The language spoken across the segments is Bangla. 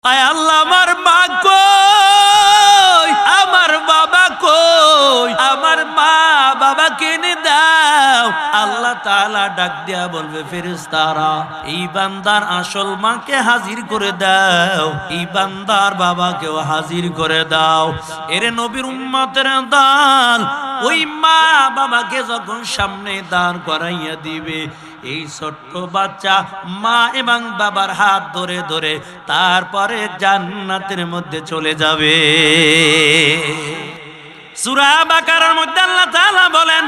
আয় আল্লাহ, আমার মা কই, আমার বাবা কই, আমার মা বাবাকে এনে দাও। আল্লাহ তাআলা ডাক দিয়া বলবে, ফেরেশতারা এই বান্দার আসল মাকে হাজির করে দাও, এই বান্দার বাবাকেও হাজির করে দাও। এরে নবীর উম্মতের দল, ওই মা বাবাকে যখন সামনে দাঁড় করাইয়া দিবে, এই ছোট্ট বাচ্চা মা এবং বাবার হাত ধরে ধরে তারপরে জান্নাতের মধ্যে চলে যাবে। সূরা বাকারার মধ্যে আল্লাহ তাআলা বলেন,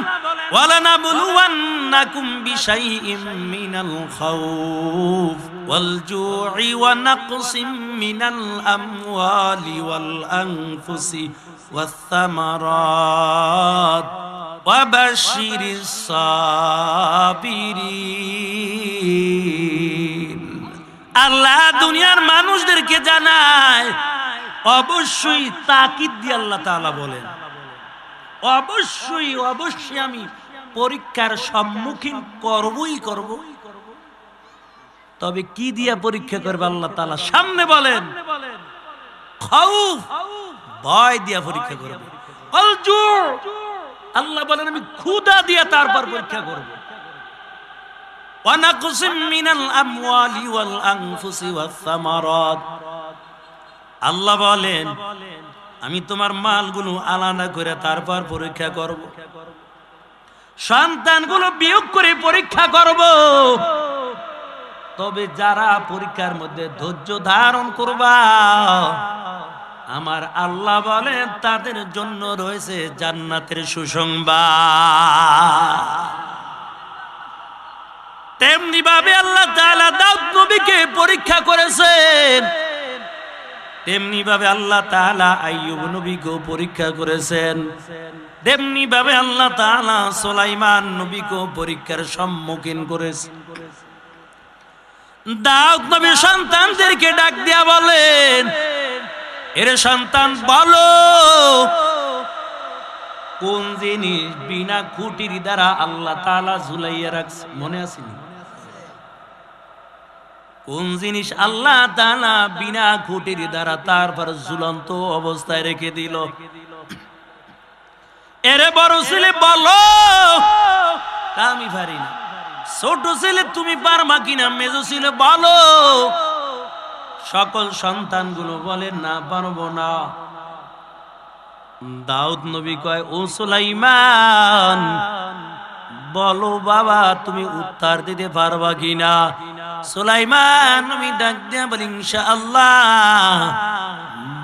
ওয়ালানাবলুওয়ান্নাকুম বিশাইইম মিনাল খাউফ ওয়াল জু'i ওয়া নাকসিম মিনাল আমওয়ালি ওয়াল আনফুসি ওয়াস সামারাত ওয়া বাশশিরিস সাবিরিন। আল্লাহ দুনিয়ার মানুষদেরকে জানায়, অবশ্যই তাকিদ দিয়ে আল্লাহ তাআলা বলেন, অবশ্যই অবশ্যই আমি পরীক্ষার সম্মুখীন করবই করব। তবে কি দিয়া পরীক্ষা করবে আল্লাহ তাআলা সামনে বলেন, খাউফ, ভয় দিয়া পরীক্ষা করব। আল জু, আল্লাহ বলেন আমি ক্ষুধা দিয়া তারপর পরীক্ষা করব। ওয়া নাকসিম মিনাল আমওয়ালি ওয়াল আনফুসি ওয়াস সামারাত, আল্লাহ বলেন আমি তোমার মালগুলো আলাদা করে তারপর পরীক্ষা করব, সন্তানগুলো বিয়োগ করে পরীক্ষা করব। তবে যারা পরীক্ষার মধ্যে ধৈর্য ধারণ করবা, আমার আল্লাহ বলেন তাদের জন্য রয়েছে জান্নাতের সুসংবাদ। তেমনি ভাবে আল্লাহ তাআলা দাউদ নবীকে পরীক্ষা করেছেন, তেমনি ভাবে আল্লাহ তাআলা আইয়ুব নবীকেও পরীক্ষা করেছেন, তেমনি ভাবে আল্লাহ তাআলা সুলাইমান নবীকেও পরীক্ষার সম্মুখীন করেছেন। দাউদ নবী সন্তানদেরকে ডাক দিয়া বলেন, এর সন্তান বলো কোন জিনিস বিনা খুঁটির দ্বারা আল্লাহ তাআলা ঝুলাইয়া রাখছে, মনে আছে? কোন জিনিস আল্লাহ তাআলা বিনা খুঁটির দ্বারা তারপর ঝুলন্ত অবস্থায় রেখে দিল? এরে বড় ছেলে বলো, আমি পারি না। ছোট ছেলে তুমি পারবা কিনা? মেজো ছেলে বলো। সকল সন্তানগুলো বলে না, পারবো না। দাউদ নবী কয়, ও সুলাইমান বলো বাবা তুমি উত্তর দিতে পারবা কিনা? সুলাইমান নবী ডাক দিয়া বলে, ইনশাআল্লাহ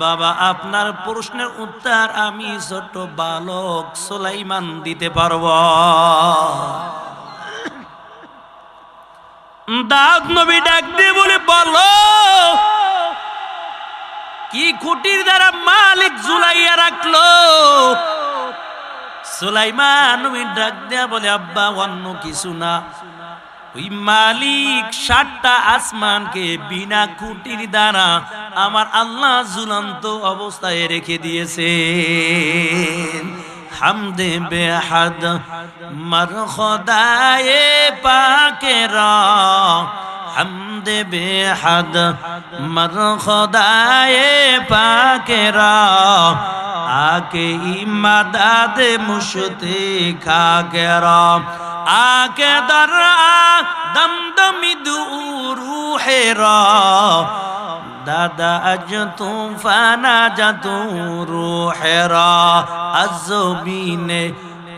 বাবা আপনার প্রশ্নের উত্তর আমি ছোট বালক সুলাইমান দিতে পারব। দাউদ নবী ডাক দিয়ে বলে, বলো কি খুঁটির দ্বারা মালিক ঝুলাইয়া রাখলো? সুলাইমান নবী ডাক দিয়া বলে, আব্বা অন্য কিছু না, ওই মালিক 7টা আসমানকে বিনা খুঁটির দ্বারা আমার আল্লাহ ঝুলন্ত অবস্থায় রেখে দিয়েছে। হামদে বেহাদ মার খোদায়ে পাকেরা, হামদে বেহাদ মার খোদায়ে পাকেরা, আকে ইমাদাদ মুশতে খাকেরা, আকে দর দমদমি দু রুহেরা, দাদা আজ তুফানা জাতু রুহেরা, আজবিনে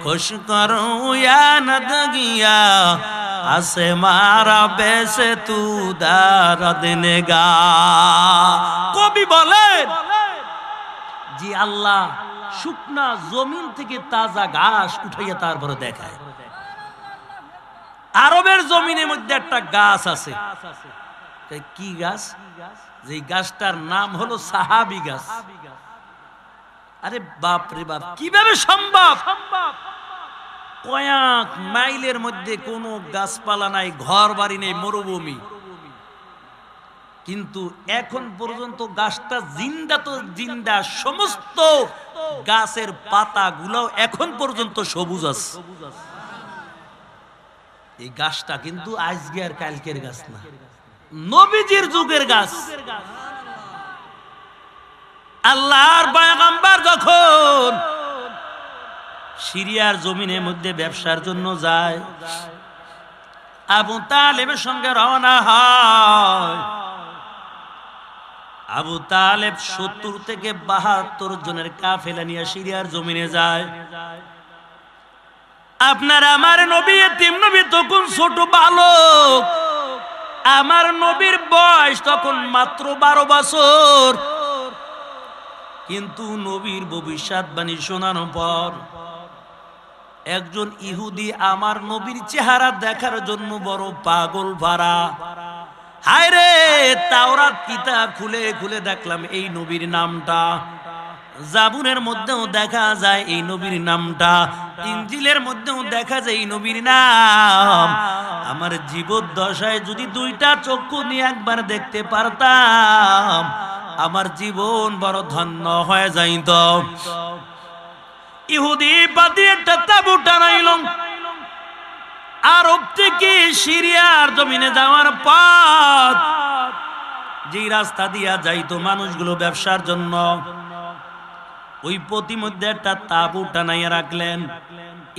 খুশ করো ইয়া নদগিয়া, আসে মারা বেসে তু দারদ নেগা। কবি বলেন যে আল্লাহ শুকনা জমিন থেকে তাজা ঘাস উঠাইয়া তারপরে দেখায়। আরবের জমিনের মধ্যে একটা গাছ আছে, কি গাছ? যে গাছটার নাম হলো সাহাবী গাছ। আরে বাপ রে বাপ, কিভাবে সম্ভব? কয়েক মাইলের মধ্যে কোনো গাছপালা নাই, ঘর বাড়ি নেই, মরুভূমি, কিন্তু এখন পর্যন্ত গাছটা জিন্দা তো জিন্দা, সমস্ত গাছের পাতাগুলো এখন পর্যন্ত সবুজ আছে। এই গাছটা কিন্তু আজকে আর কালকের গাছ না, নবীজির যুগের গাছ। আল্লাহর পয়গম্বর যখন সিরিয়ার জমিনের মধ্যে ব্যবসার জন্য যায়, আবু তালেবের সঙ্গে রওনা হয়। আবু তালেব 70 থেকে 72 জনের কাফেলা নিয়ে সিরিয়ার জমিনে যায়। আপনার আমার নবী এতিম নবী তখন ছোট বালক, আমার নবীর বয়স তখন মাত্র 12 বছর। কিন্তু নবীর ভবিষ্যৎবাণী শোনানোর পর একজন ইহুদি আমার নবীর চেহারা দেখার জন্য বড় পাগল ভাড়া। হায় রে, তাওরাত কিতাব খুলে খুলে দেখলাম এই নবীর নামটা, জাবুরের মধ্যেও দেখা যায় এই নবীর নামটা, ইনজিলের মধ্যেও দেখা যায় এই নবীর নাম। আমার জীবদ্দশায় যদি 2টা চক্ষু নিয়ে একবার দেখতে পারতাম, আমার জীবন বড় ধন্য হয়ে যাইত। ইহুদি বাদী একটা তাবু টানাইল। আরব থেকে সিরিয়ার জমিনে যাওয়ার পথ, যে রাস্তা দিয়া যাইতো মানুষগুলো ব্যবসার জন্য, ওই পথিমধ্যে একটা তাবু টানাইয়া রাখলেন।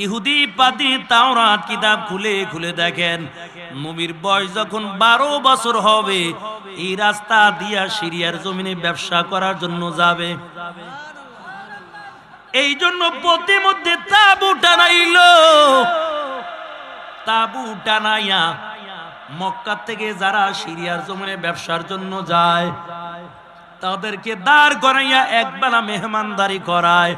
ইহুদি পাদ্রী তাওরাত কিতাব খুলে খুলে দেখেন নবীর বয়স যখন 12 বছর হবে, এই রাস্তা দিয়া সিরিয়ার জমিনে ব্যবসা করার জন্য যাবে। এই জন্য পথিমধ্যে তাবু টানাইল। তাবু টানাইয়া মক্কা থেকে যারা সিরিয়ার জমিনে ব্যবসার জন্য যায় তাদেরকে দাঁড় করাইয়া একবেলা মেহমানদারি করায়,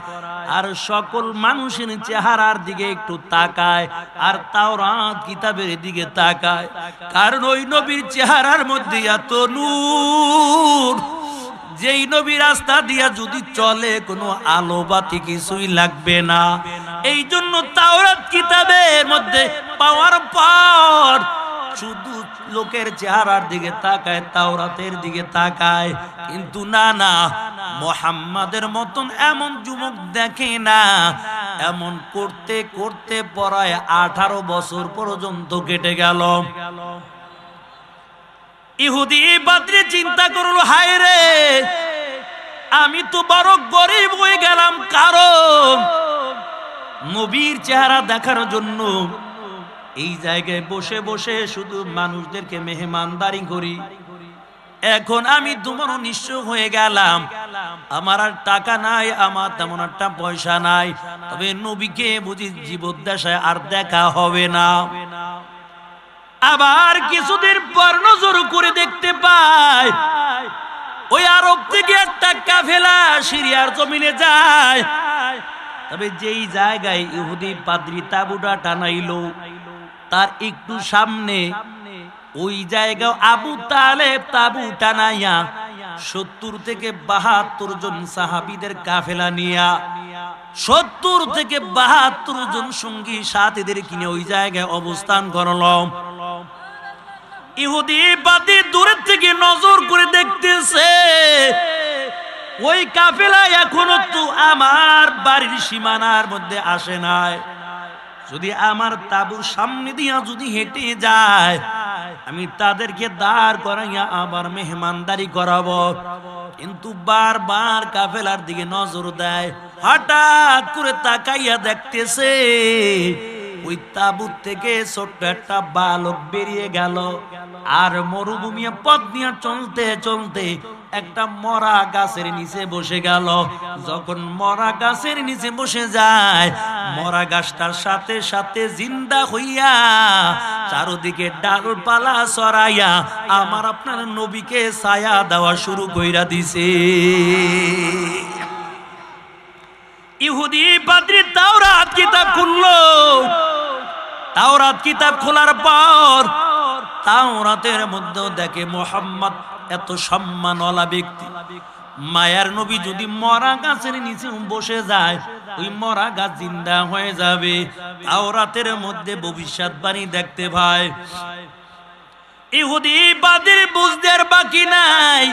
আর সকল মানুষের চেহারার দিকে একটু তাকায়, আর তাওরাত কিতাবের দিকে তাকায়। কারণ ওই নবীর চেহারার মধ্যে এত নূর, যেই নবী রাস্তা দিয়া যদি চলে কোনো আলো বাতি কিছুই লাগবে না। এই জন্য তাওরাত কিতাবের মধ্যে পাওয়ার পর শুধু লোকের চেহারার দিকে তাকায়, তাওরাতের দিকে তাকায়, কিন্তু না না, মুহাম্মাদের মতন এমন যুবক দেখে না। এমন করতে করতে পরায় 18 বছর পর্যন্ত কেটে গেল। ইহুদি বাদরি চিন্তা করলো, হায় রে, আমি তো বড় গরিব হয়ে গেলাম, কারণ নবীর চেহারা দেখার জন্য এই জায়গায় বসে বসে শুধু মানুষদেরকে মেহমানদারি করি। এখন আমি তোমারও নিঃস্ব হয়ে গেলাম, আমার আর টাকা নাই, আমার তেমন একটা পয়সা নাই, তবে নবীকে বুঝি জীবদ্দশায় আর দেখা হবে না। আবার কিছুদিন পর নজর করে দেখতে পায় ওই আরব থেকে একটা কাফেলা সিরিয়ার জমিনে যায়। তবে যেই জায়গায় ইহুদি পাদ্রী তাবুটা টানাইলো তার একটু সামনে ওই জায়গা আবু তালেব তাবু টানাইয়া 70 থেকে 72 জন সাহাবীদের কাফেলা নিয়া 70 থেকে 72 জন সঙ্গী সাথীদের কিনে ওই জায়গায় অবস্থান করল। ইহুদি বাদী দূরের থেকে নজর করে দেখতেছে ওই কাফেলা এখনো তো আমার বাড়ির সীমানার মধ্যে আসে নাই। যদি আমার তাবুর সামনে দিয়া যদি হেঁটে যায়, আমি তাদেরকে দাঁড় করাইয়া আবার মেহমানদারি করাবো। কিন্তু বারবার কাফেলার দিকে নজর দেয়। হঠাৎ করে তাকাইয়া দেখতেছে ওই তাবুত থেকে ছোট্ট একটা বালক বেরিয়ে গেল, আর মরুভূমি পথ নিয়ে চলতে চলতে একটা মরা গাছের নিচে বসে গেল। যখন মরা গাছের নিচে বসে যায়, মরা গাছটার সাথে সাথে জিন্দা হইয়া চারদিকে ডালপালা ছড়াইয়া আমার আপনার নবীকে ছায়া দেওয়া শুরু কইরা দিছে। ইহুদি পাদ্রী তাওরাত কিতাব খুললো। তাওরাত কিতাব খোলার পর তাওরাতের মধ্যে দেখে মুহাম্মদ এত সম্মানওয়ালা ব্যক্তি, মায়ার নবী যদি মরা গাছের নিচে বসে যায় ওই মরা গাছ জিন্দা হয়ে যাবে। তাওরাতের মধ্যে ভবিষ্যৎবাণী দেখতে ভাই। ইহুদি বাদীর বুঝতে বাকি নাই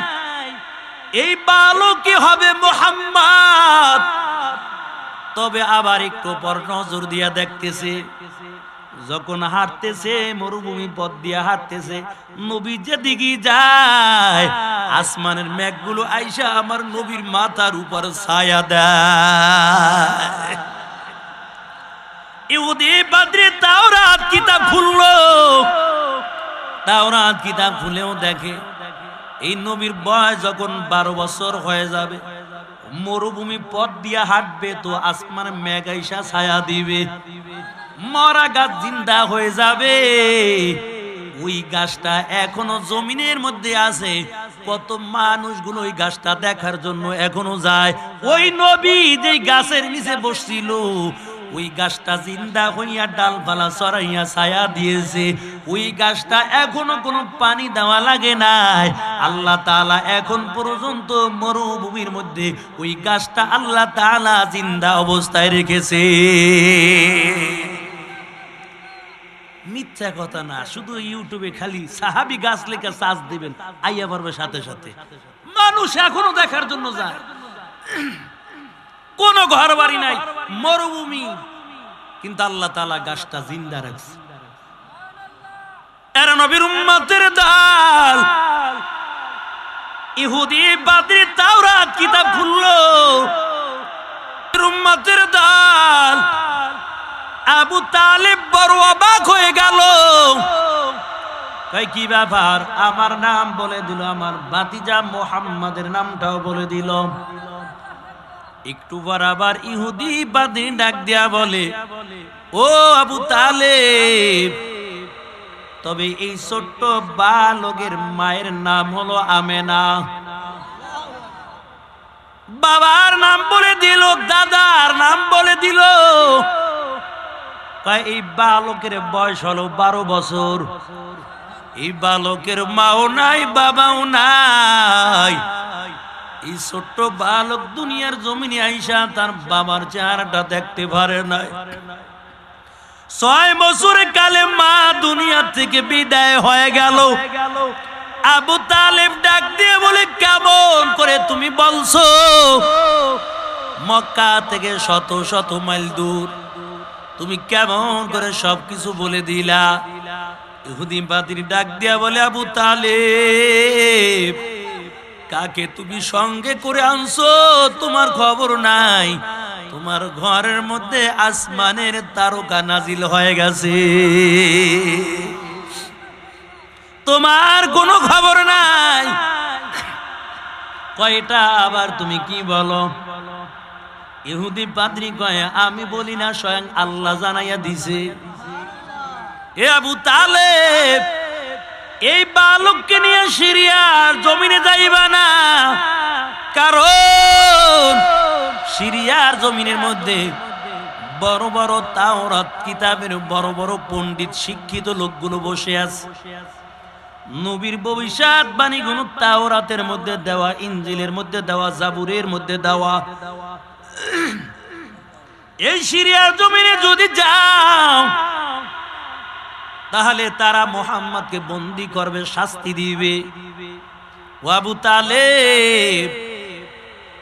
এই বালকই হবে মুহাম্মদ। তবে আবার একটু পর নজর দিয়া দেখতেছে যখন হাঁটতেছে মরুভূমি পথ দিয়ে হাঁটতেছে, নবী যেদিকে যায় আসমানের মেঘগুলো আইসা আমার নবীর মাথার উপর ছায়া দেয়। ইহুদি বাদরি তাওরাত কিতাব খুললো, তাওরাত কিতাব খুলেও দেখে এই নবীর বয়স যখন 12 বছর হয়ে যাবে, মরুভূমি পথ দিয়া হাঁটবে তো আসমান মেঘ আইসা ছায়া দিবে, মরা গাছ জিন্দা হয়ে যাবে। ওই গাছটা এখনো জমিনের মধ্যে আছে, কত মানুষগুলো ওই গাছটা দেখার জন্য এখনো যায়। ওই নবী যে গাছের নিচে বসছিল ওই গাছটা জিন্দা হইয়া ডালপালা চড়াইয়া ছায়া দিয়েছে। ওই গাছটা এখনো কোনো পানি দেওয়া লাগে নাই। আল্লাহ তাআলা এখন পর্যন্ত মরুভূমির মধ্যে ওই গাছটা আল্লাহ তাআলা জিন্দা অবস্থায় রেখেছে। মিথ্যা কথা না, শুধু ইউটিউবে খালি সাহাবী গাছ লেখা সার্চ দিবেন, আইয়া পারবে সাথে সাথে। মানুষ এখনো দেখার জন্য যায়, কোন ঘর বাড়ি নাই, মরুভূমি, কিন্তু আল্লাহ তাআলা গাছটা জিন্দা রাখছে। এরা নবীর উম্মতের দল। ইহুদি বাদরি তাওরাত কিতাব খুললো, উম্মতের দল। আবু তালেব বড় অবাক হয়ে গেল, কই কি ব্যাপার, আমার নাম বলে দিল, আমার ভাতিজা মুহাম্মাদের নামটাও বলে দিল। একটু পর আবার ইহুদি বাদরি ডাক দিয়া বলে, ও আবু তালেব, তবে এই ছোট্ট বালকের মায়ের নাম হলো আমেনা। বাবার নাম বলে দিল, দাদার নাম বলে দিল। এই বালকের বয়স হলো 12 বছর। এই বালকের মাও নাই, বাবাও নাই। এই ছোট্ট বালক দুনিয়ার জমিনে আইসা তার বাবার চেহারাটা দেখতে পারে নাই। 6 বছর কালে মা দুনিয়া থেকে বিদায় হয়ে গেল। আবু তালেব ডাক দিয়ে বলে, কেমন করে তুমি বলছো, মক্কা থেকে শত শত মাইল দূর, তুমি কেমন করে সবকিছু বলে দিলা? ইহুদি বাদরি ডাক দিয়া বলে, আবু তালেব, কাকে তুমি সঙ্গে করে আনছো তোমার খবর নাই। তোমার ঘরের মধ্যে আসমানের তারকা নাজিল হয়ে গেছে, তোমার কোনো খবর নাই। কয়টা আবার তুমি কি বলো? ইহুদি পাদ্রী কয়, আমি বলি না, স্বয়ং আল্লাহ জানাইয়া দিছে। এ আবু তালেব, এই বালককে নিয়ে সিরিয়ার জমিনে যাইবা না, কারণ সিরিয়ার জমিনের মধ্যে বড় বড় তাওরাত কিতাবের বড় বড় পণ্ডিত শিক্ষিত লোকগুলো বসে আছে। নবীর ভবিষ্যৎবাণী গুলো তাওরাতের মধ্যে দেওয়া, ইনজিলের মধ্যে দেওয়া, জাবুরের মধ্যে দেওয়া। এই সিরিয়ার জমিনে যদি যাও তাহলে তারা মুহাম্মদকে বন্দী করবে, শাস্তি দিবে। ও আবু তালেব,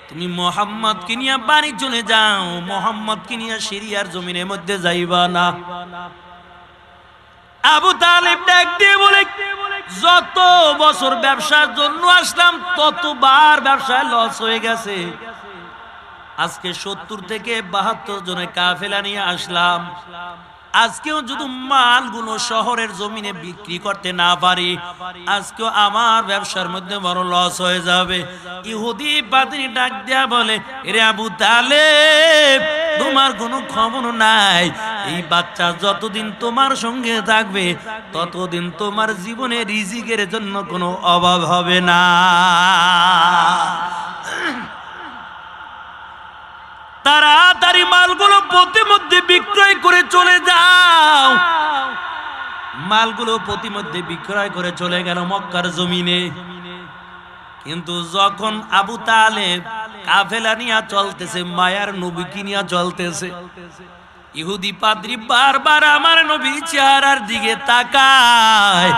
তুমি মুহাম্মদকে নিয়ে বাড়ি চলে যাও, মুহাম্মদকে নিয়ে সিরিয়ার জমিনের মধ্যে যাইবা না। আবু তালেব ডাক দিয়ে বলে, যত বছর ব্যবসার জন্য আসলাম ততবার ব্যবসায় লস হয়ে গেছে। আজকে 70 থেকে 72 জনের কাফেলা নিয়ে আসলাম। আজকেও যদি মালগুলো শহরের জমিনে বিক্রি করতে না পারি, আজকেও আমার ব্যবসার মধ্যে বড় লস হয়ে যাবে। ইহুদি পাদ্রী ডাক দেয়া বলে, রে আবু তালেব, তোমার কোনো খবর নাই। এই বাচ্চা যতদিন তোমার সঙ্গে থাকবে ততদিন তোমার জীবনে রিজিকের জন্য কোনো অভাব হবে না। তাড়াতাড়ি মালগুলো প্রতিমধ্যে বিক্রয় করে চলে যাও। মালগুলো প্রতিমধ্যে বিক্রয় করে চলে গেল মক্কার জমিনে। কিন্তু যখন আবু তালেব কাফেলা নিয়ে চলতেছে, মায়ার নবীকে নিয়ে চলতেছে, ইহুদি পাদ্রী বারবার আমার নবীর চেহারার দিকে তাকায়।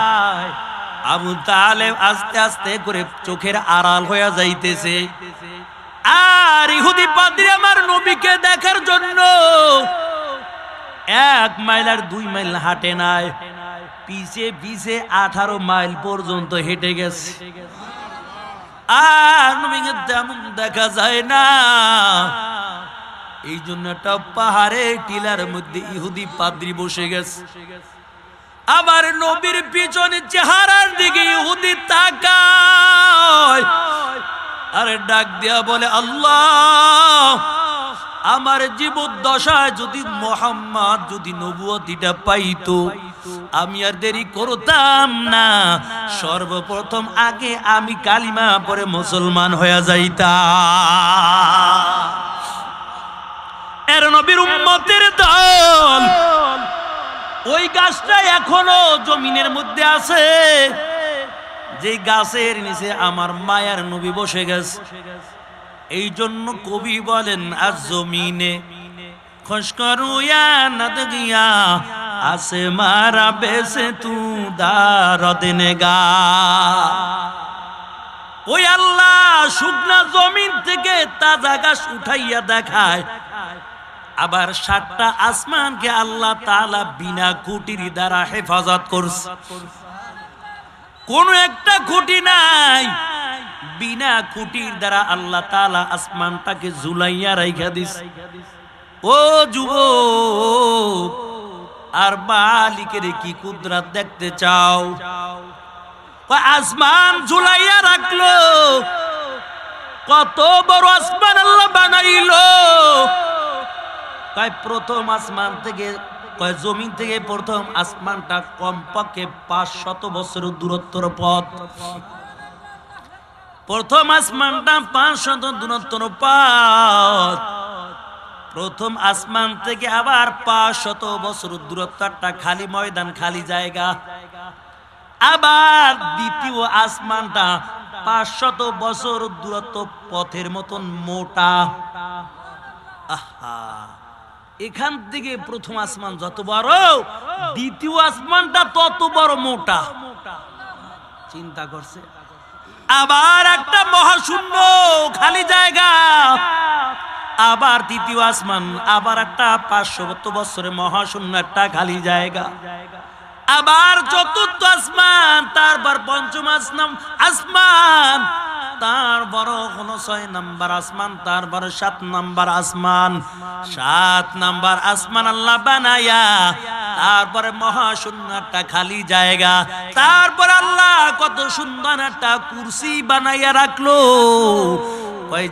আবু তালেব আস্তে আস্তে করে চোখের আড়াল হয়ে যাইতেছে। আর ইহুদি পাদ্রী আমার নবীকে দেখার জন্য 1 মাইল আর 2 মাইল হাঁটে নাই, পিছে পিছে 18 মাইল পর্যন্ত হেঁটে গেছে। আর নবীকে তেমন দেখা যায় না। এই জন্য একটা পাহাড়ে টিলার মধ্যে ইহুদি পাদ্রী বসে গেছে। আবার নবীর পিছনে চেহারার দিকে ইহুদি তাকায় আর ডাক দিয়া বলে, আল্লাহ, আমার জীবদ্দশায় যদি মুহাম্মদ যদি নবুয়তিটা পাইতো, আমি আর দেরি করতাম না, সর্বপ্রথম আগে আমি কালিমা পড়ে মুসলমান হয়ে যাইতাম। এর নবীর উম্মতের দল। ওই গাছটা এখনো জমিনের মধ্যে আছে, যে গাছের নিচে আমার মায়ার নবী বসে গেছে। এই জন্য কবি বলেন, আজ জমিনে খসকরুয়া নদ গিয়া আসে মারা বেসে তু দারদনে গা। ওই আল্লাহ শুকনা জমিন থেকে তাজা গাছ উঠাইয়া দেখায়, আবার 7টা আসমানকে আল্লাহ তাআলা বিনা খুঁটির দ্বারা হেফাজত করছে। কোন একটা খুঁটি নাই, বিনা খুঁটির দ্বারা আল্লাহ তাআলা আসমানটাকে ঝুলাইয়া রাইখা দিছে। ও যুবক আর মালিকের কি কুদরত দেখতে চাও? আসমান ঝুলাইয়া রাখলো, কত বড় আসমান আল্লাহ বানাইলো। প্রথম আসমান থেকে জমিন থেকে প্রথম আসমানটা কমপক্ষে 500 বছরের দূরত্বর পথ। প্রথম আসমানটা 500 দূরত্বর পথ। প্রথম আসমান থেকে আবার 500 বছর দূরত্বটা খালি ময়দান, খালি জায়গা। আবার দ্বিতীয় আসমানটা 500 বছর দূরত্ব পথের মতন মোটা। আহা, এখান থেকে প্রথম আসমান যত বড়, দ্বিতীয় আসমানটা তত বড় মোটা। চিন্তা করছে। আবার একটা মহাশূন্য খালি জায়গা। আবার তৃতীয় আসমান, আবার একটা 500 বছরের মহাশূন্য একটা খালি জায়গা। আবার চতুর্থ আসমান, তারপর পঞ্চম আসমান, তারপর 6 নম্বর আসমান, তারপর 7 নম্বর আসমান। 7 নম্বর আসমান আল্লাহ বানায়া তারপরে মহাশূন্য একটা খালি জায়গা। তারপর আল্লাহ কত সুন্দর একটা কুরসি বানাইয়া রাখলো।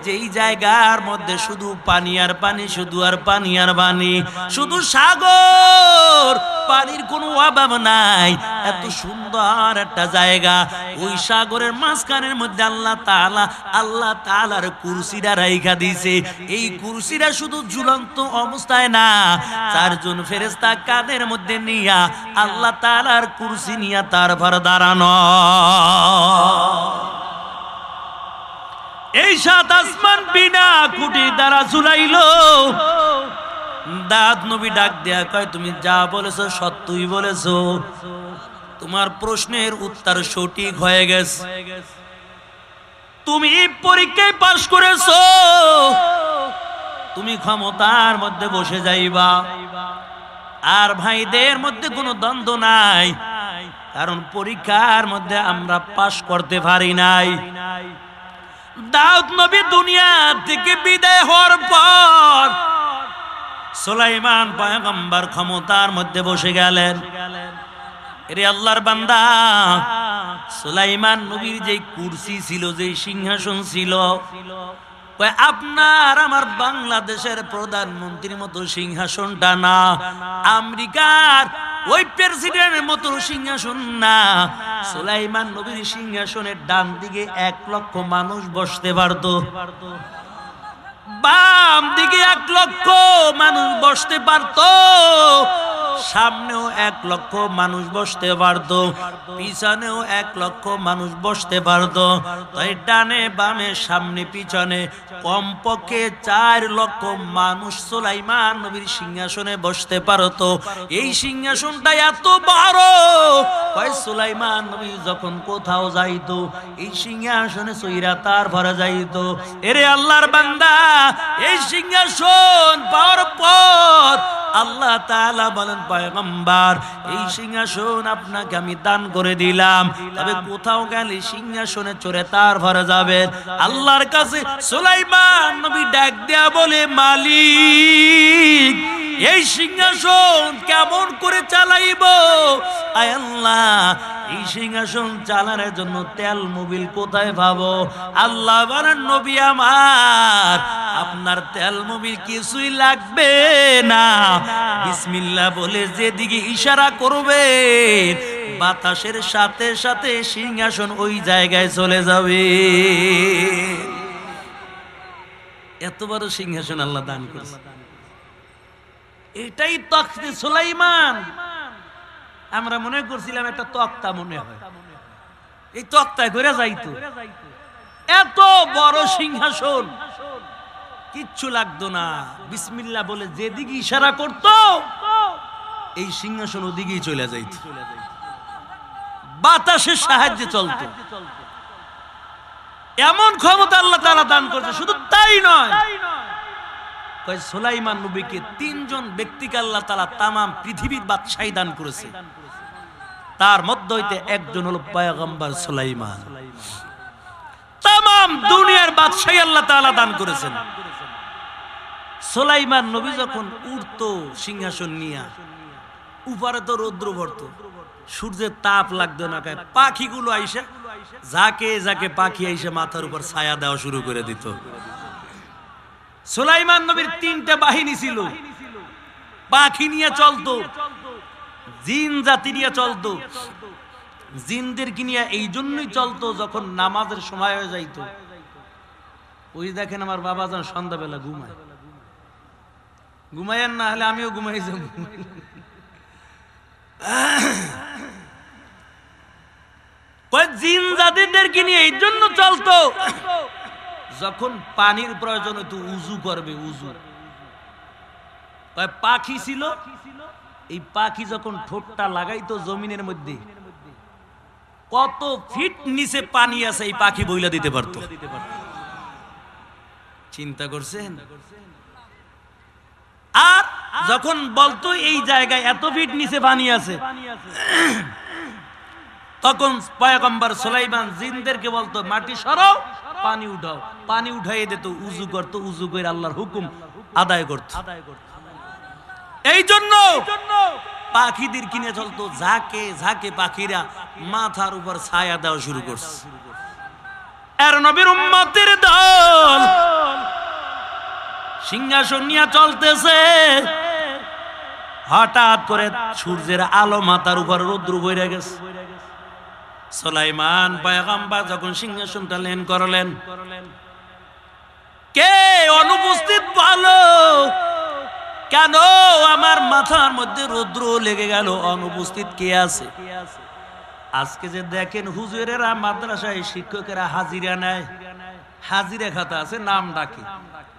যেই জায়গার মধ্যে শুধু পানি আর পানি, শুধু আর পানি আর পানি, শুধু সাগর, পানির কোনো অভাব নাই। এত সুন্দর একটা জায়গা। ওই সাগরের মাঝখানের মধ্যে আল্লাহ তাআলার কুরসিটা রাইখা দিয়েছে। এই কুরসিটা শুধু ঝুলন্ত অবস্থায় না, 4 জন ফেরেশতা কাঁধের মধ্যে নিয়া আল্লাহ তাআলার কুরসি নিয়া তারপর দাঁড়ানো। এই 7 আসমান বিনা খুঁটি দ্বারা ঝুলাইলো। দাদ নবী ডাক দেয়া কয়, তুমি যা বলেছো সত্যই বলেছো, তোমার প্রশ্নের উত্তর সঠিক হয়ে গেছে। তুমি পরীক্ষায় পাশ করেছো, তুমি ক্ষমতার মধ্যে বসে যাইবা। আর ভাইদের মধ্যে কোনো দ্বন্দ্ব নাই, কারণ পরীক্ষার মধ্যে আমরা পাশ করতে পারি নাই। দাউদ নবী দুনিয়া থেকে বিদায় হওয়ার পর সুলাইমান পয়গম্বর ক্ষমতার মধ্যে বসে গেলেন। এরে আল্লাহর বান্দা, সুলাইমান নবীর যে কুরসি ছিল, যে সিংহাসন ছিল, আপনার আমার বাংলাদেশের প্রধানমন্ত্রীর মতো সিংহাসনটা না, আমেরিকার ওই প্রেসিডেন্টের মতো সিংহাসন না। সুলাইমান নবীর সিংহাসনের ডান দিকে 1 লক্ষ মানুষ বসতে পারত, বাম দিকে 1 লক্ষ মানুষ বসতে পারত, সামনেও 1 লক্ষ মানুষ বসতে পারত, পিছনেও 1 লক্ষ মানুষ বসতে পারত। তাই ডানে বামে সামনে পিছনে কমপক্ষে 4 লক্ষ মানুষ সুলাইমান নবীর সিংহাসনে বসতে পারত। এই সিংহাসনটা এত বড়, সুলাইমান নবী যখন কোথাও যাইতো এই সিংহাসনে চইরা তার ভরা যাইতো। এরে আল্লাহর বান্দা, এই সিংহাসন পাওয়ার পর আল্লাহ তাআলা বলেন পয়গম্বর এই সিংহাসন আপনাকে আমি দান করে দিলাম, তবে কোথাও গেলে সিংহাসনে চড়ে তারপরে যাবেন। আল্লাহর কাছে সুলাইমান নবী ডাক দেয়া বলে, মালিক এই সিংহাসন কেমন করে চালাইব? আয় আল্লাহ, এই সিংহাসন চালানোর জন্য তেল মোবিল কোথায় পাবো? আল্লাহ বলেন, নবী আমার আপনার তেল মোবিল কিছুই লাগবে না, বিসমিল্লাহ বলে যেদিকে ইশারা করবে বাতাসের সাথে সাথে সিংহাসন ওই জায়গায় চলে যাবে। এত বড় সিংহাসন আল্লাহ দান করেছে। এটাই তখতে সুলাইমান। আমরা মনে করছিলাম একটা তক্তা মনে হয়, এই তক্তায় করে যাইতো। এত বড় সিংহাসন, কিচ্ছু লাগতো না, বিসমিল্লাহ বলে যেদিকে ইশারা করত এই সিংহাসন ওদিকেই চলে যাইত, বাতাসের সাহায্যে চলতো। এমন ক্ষমতা আল্লাহ তাআলা দান করেছে। শুধু তাই নয়, সুলাইমান নবীকে তিনজন ব্যক্তিকে আল্লাহ তাআলা তামাম পৃথিবীর বাদশাহী দান করেছে। তার মধ্য হইতে একজন হলো পয়গম্বর সুলাইমান। তামাম দুনিয়ার বাদশাহী আল্লাহ তাআলা দান করেছেন। সুলাইমান নবী যখন উঠতো সিংহাসন নিয়ে, উপরে তো রৌদ্র পড়তো, সূর্যের তাপ লাগতো না, পাখিগুলো আইসে যাকে যাকে পাখি আইসে মাথার উপর ছায়া দেওয়া শুরু করে দিত। সুলাইমান নবীর তিনটা বাহিনী ছিল, পাখি নিয়ে চলতো, জিন জাতি নিয়ে চলতো। জিনদেরকে নিয়ে এই জন্যই চলতো, যখন নামাজের সময় হয়ে যাইতো, ওই দেখেন আমার বাবা যেন সন্ধ্যাবেলা ঘুমায়, ঘুমাইয়েন না হলে আমিও ঘুমাই যাব। জিন জাতিদেরকে নিয়ে এই জন্য চলতো, যখন পানির প্রয়োজন হইতো উজু করবে, উজু। পাখি ছিল, এই পাখি যখন ঠোঁটটা লাগাইতো জমিনের মধ্যে, কত ফিট নিচে পানি আছে এই পাখি বইলা দিতে পারতো। চিন্তা করছেন? আর যখন বলতো এই জায়গায় এত ফিট নিচে পানি আছে, তখন পয়গম্বর সুলাইমান জিনদেরকে বলতো মাটি সরাও, পানি উঠাও, পানি উঠাইয়ে দিত, উজু করতো, উজু করে আল্লাহর হুকুম আদায় করত। এই জন্য পাখিদের কিনে চলতো, ঝাঁকে ঝাঁকে পাখিরা মাথার উপর ছায়া দেওয়া শুরু করছে। আর নবীর উম্মতের দল সিংহাসন নিয়ে চলতেছে, হঠাৎ করে সূর্যের আলো মাথার উপর রৌদ্র বইরে গেছে। সুলাইমান পয়গম্বর যখন সিংহাসনটা লেন করলেন, কে অনুপস্থিত বলো? কেন আমার মাথার মধ্যে রৌদ্র লেগে গেল? অনুপস্থিত কে আছে? আজকে যে দেখেন হুজুরেরা মাদ্রাসায় শিক্ষকেরা হাজিরা নেয়, হাজিরা খাতা আছে, নাম ডাকে,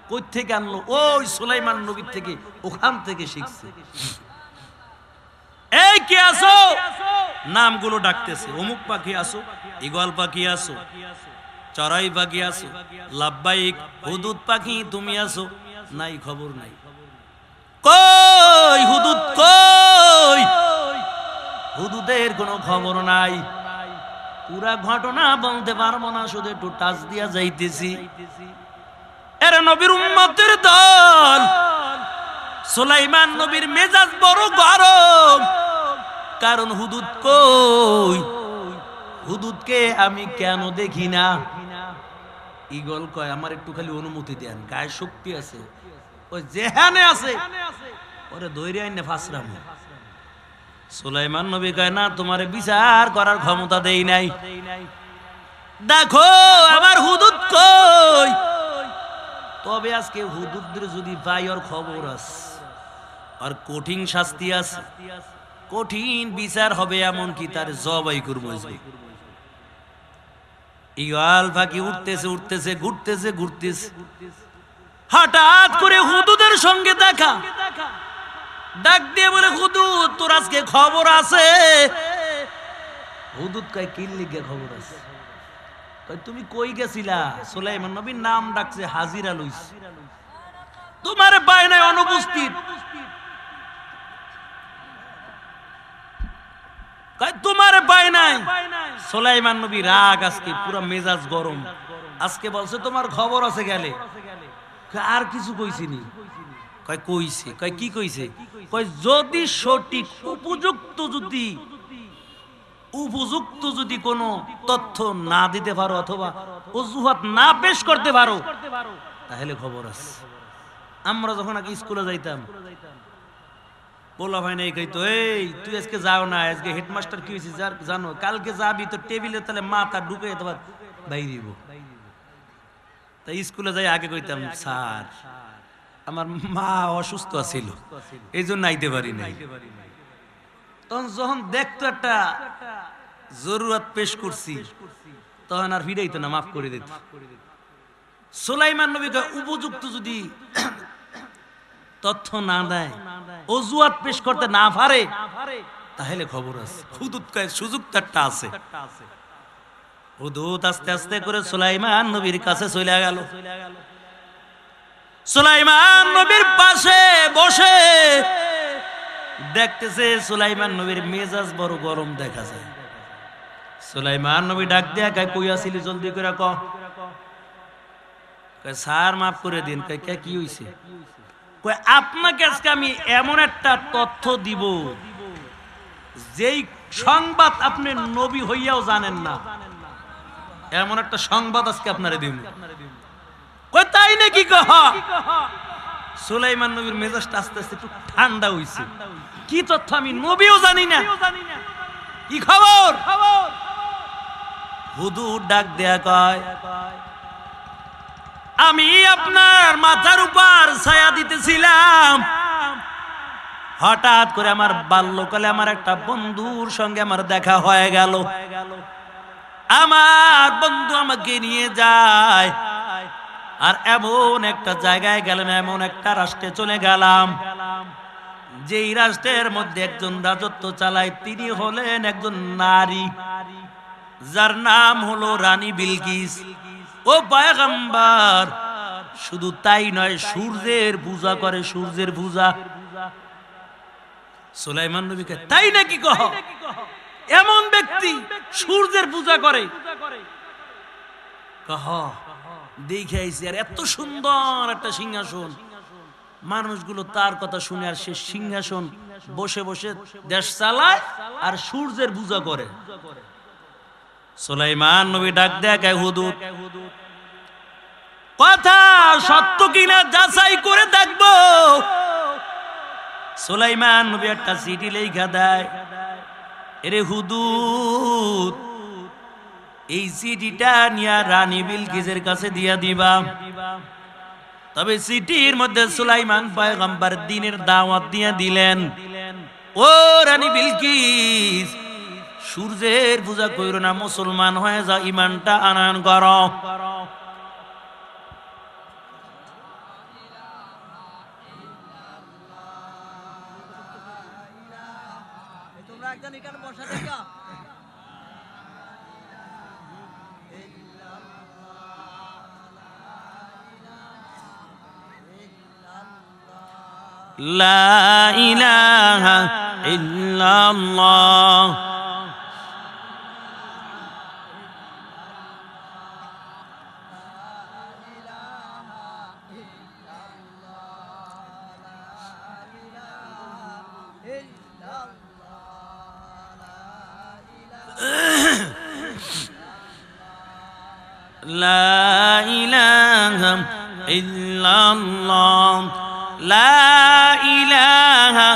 কই থেকে আনলো? ওই সুলাইমান নবীর থেকে, ওখান থেকে শিখছে। এই কে আসো? নামগুলো ডাকতেছে, অমুক পাখি আসো, ঈগল পাখি আসো, চড়াই পাখি আসো, লাব্বাইক, হুদুদ পাখি তুমি আসো। নাই, খবর নাই। কই হুদুদ? কই হুদুদের কোনো খবর নাই। পুরা ঘটনা বলতে পারবো না, শুধু একটু টাচ দিয়া যাইতেছি। এরা নবীর উম্মতের দল। সুলাইমান নবীর মেজাজ বড় গরম, কারণ হুদুদ কই? হুদুদকে আমি কেন দেখি না? ঈগল কয় আমার একটু খালি অনুমতি দেন, গায়ে শক্তি আছে, ওই যেখানে আছে ওরে দৈরে আইনে ফাসরাম। সুলাইমান নবী কয় না, তোমারে বিচার করার ক্ষমতা দেই নাই। দেখো আমার হুদুদ কই? তবে আজকে হুদুদের যদি পাই, ওর খবর আছে, আর কঠিন শাস্তি আছে, কঠিন বিচার হবে, এমন কি তার জবাই করবো। ঈগল পাখি উঠতেছে উঠতেছে, ঘুরতেছে ঘুরতেছে, হঠাৎ করে হুদুদের সঙ্গে দেখা। ডাক দিয়ে বলে, হুদুদ তোর আজকে খবর আছে? হুদুদ কয় কি লিগে খবর আছে? তুমি কই গেছিলা? সুলাইমান নবীর নাম ডাকছে, হাজিরা লইছে, তোমার পায় নাই, অনুপস্থিত। কয় তোমার পায় নাই। সুলাইমান নবী রাগ, আজকে পুরো মেজাজ গরম। আজকে বলছে তোমার খবর আছে গেলে। আর কিছু কইছিনি? কয় কইছে। কয় কি কইছে? কয় যদি সঠিক উপযুক্ত যদি কোনো তথ্য না দিতে পারো অথবা অজুহাত না পেশ করতে পারো তাহলে খবর আছে। আমরা যখন আগে স্কুলে যাইতাম বলা হয় নাই কইতো, এই তুই আজকে যাও না, আজকে হেডমাস্টার কি হয়েছে জানো, কালকে যাবি তো টেবিলে তাহলে মাথা ঢুকে তোমার বাইরিব। তাই স্কুলে যাই আগে কইতাম, স্যার আমার মা অসুস্থ ছিল এই জন্য আইতে পারি নাই। তখন যখন দেখতো একটা জরুরত পেশ করছি তখন আর ফিরাইতো না, মাফ করে দিত। সুলাইমান নবীকে উপযুক্ত যদি তথ্য না দেয়, অজুহাত পেশ করতে না পারে তাহলে খবর আছে। হুদুদ কয় সুযোগ একটা আছে। হুদুদ আস্তে আস্তে করে সুলাইমান নবীর কাছে চলে গেল। সুলাইমান নবীর পাশে বসে দেখতেছে সুলাইমান নবীর মেজাজ বড় গরম দেখা যায়। সুলাইমান নবী ডাক দিয়া কয় কই আছিলি, জলদি করে ক। কয় স্যার মাফ করে দিন। কয় কে কি হইছে? কয় আপনাকে আজকে আমি এমন একটা তথ্য দিব যেই সংবাদ আপনি নবী হইয়াও জানেন না, এমন একটা সংবাদ আজকে আপনারে দিব। কয় তাই নাকি? কহ। সুলাইমান নবীর মেজাজটা আস্তে আস্তে একটু ঠান্ডা হইছে। কি তথ্য? আমি নবীও জানি না, কি খবর? হুদুদ ডাক দেয়া কয়, আমি আপনার মাথার উপর ছায়া দিতেছিলাম, হঠাৎ করে আমার বাল্যকালে আমার একটা বন্ধুর সঙ্গে আমার দেখা হয়ে গেল। আমার বন্ধু আমাকে নিয়ে যায় আর এমন একটা জায়গায় গেলাম, এমন একটা রাষ্ট্রে চলে গেলাম যেই রাষ্ট্রের মধ্যে একজন রাজত্ব চালায়, তিনি হলেন একজন নারী যার নাম হলো রানী বিলকিস। ও পয়গম্বর, শুধু তাই নয়, সূর্যের পূজা করে, সূর্যের পূজা। সুলাইমান নবীকে তাই নাকি? কহ। এমন ব্যক্তি সূর্যের পূজা করে? কহ। দেখে আইছি, আর এত সুন্দর একটা সিংহাসন, মানুষগুলো তার কথা শুনে আর সে সিংহাসন বসে বসে দেশ চালায় আর সূর্যের পূজা করে। সুলাইমান নবী ডাক দেয়া কয়, হুদুদ কথা সত্য কিনা যাচাই করে দেখবো। সুলাইমান নবী একটা চিঠি লেখা দেয়, এরে হুদুদ, এই চিঠিটা নিয়ে রানী বিলকিসের কাছে দিয়া দিবা। তবে চিঠির মধ্যে সুলাইমান পয়গম্বর দ্বীনের দাওয়াত দিয়ে দিলেন, ও রানী বিলকিস, সূর্যের পূজা কইরো না, মুসলমান হয়ে যাও, ঈমানটা আনয়ন করো। লা ইলাহা ইল্লাল্লাহ লা ইলাহা ইল্লাল্লাহ লা ইলাহা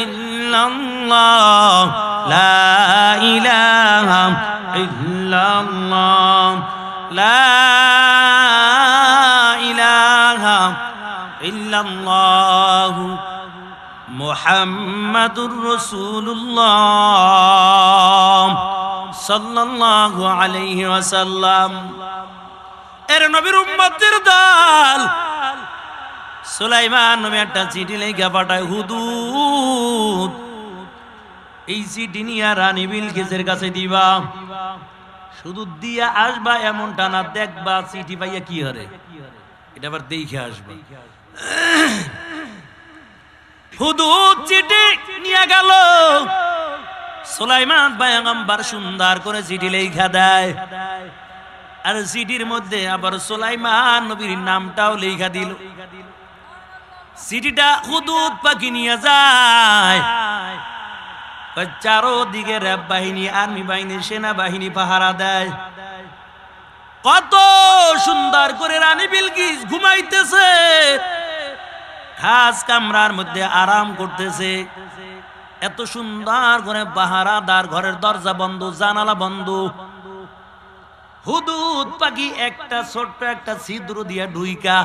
ইল্লাল্লাহ লা ইলাহা ইল্লাল্লাহ লা ইলাহা ইল্লাল্লাহ মুহাম্মাদুর রাসূলুল্লাহ সাল্লাল্লাহু আলাইহি ওয়াসাল্লাম। এর নবীর উম্মতের দল সুলাইমান নবী একটা চিঠি লেখা পাঠায়, হুদুদ, এই চিঠি নিয়ে রানী বিলকিসের কাছে দিবা। শুধু দিয়া আসবা এমনটা না, দেখবা চিঠি পাইয়া কি হরে, এটা আবার দেখে আসবা। হুদুদ চিঠি নিয়ে গেল, সুলাইমান পয়গম্বর সুন্দর করে চিঠি লেখা দেয়, আর চিঠির মধ্যে আবার সুলাইমান নবীর নামটাও লেখা দিল। চিঠিটা হুদুদ পাখি নিয়ে যায়, চারোদিকে র্যাব বাহিনী, আর্মি বাহিনী, সেনাবাহিনী পাহারা দেয়। কত সুন্দর করে রানী বিলকিস ঘুমাইতেছে, খাস কামরার মধ্যে আরাম করতেছে। এত সুন্দর করে পাহারাদার, ঘরের দরজা বন্ধ, জানালা বন্ধ। হুদুদ পাখি একটা ছোট্ট একটা ছিদ্র দিয়া ঢুইকা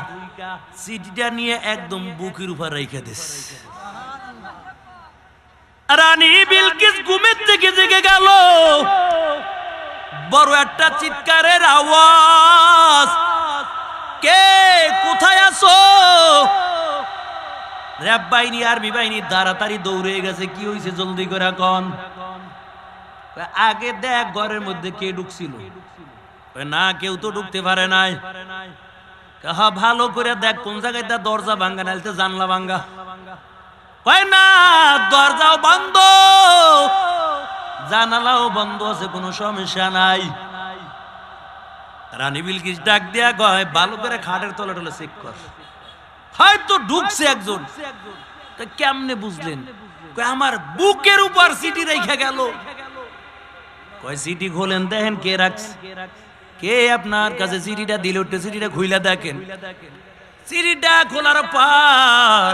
চিঠিটা নিয়ে একদম বুকের উপর রেখে দিছে। রানী বিলকিস ঘুমের থেকে জেগে গেল, বড় একটা চিৎকারের আওয়াজ, কে কোথায় আছো? র্যাব বাহিনী, আর্মি বাহিনী তাড়াতাড়ি দৌড়ে গেছে। কি হয়েছে জলদি করে কোন? আগে দেখ ঘরের মধ্যে কে ঢুকছিল। না, কেউ তো ঢুকতে পারে নাই। ভালো করে দেখ কোন জায়গায় দরজা ভাঙ্গা, নাইলে জানলা ভাঙ্গা। কয় না, দরজাও বন্ধ, জানালাও বন্ধ আছে, কোনো সমস্যা নাই। রানী বিলকিস ডাক দিয়া কয়, ভালো করে খাটের তলে টলে চেক কর, হয়তো ঢুকছে একজন। কেমনে বুঝলেন? আমার বুকের উপর চিঠি রেখে গেল। কয় চিঠি খোলেন, দেখেন কে রাখছে, কে আপনার কাছে চিঠিটা দিল। চিঠিটা খুইলা দেখেন। চিঠিটা খোলার পর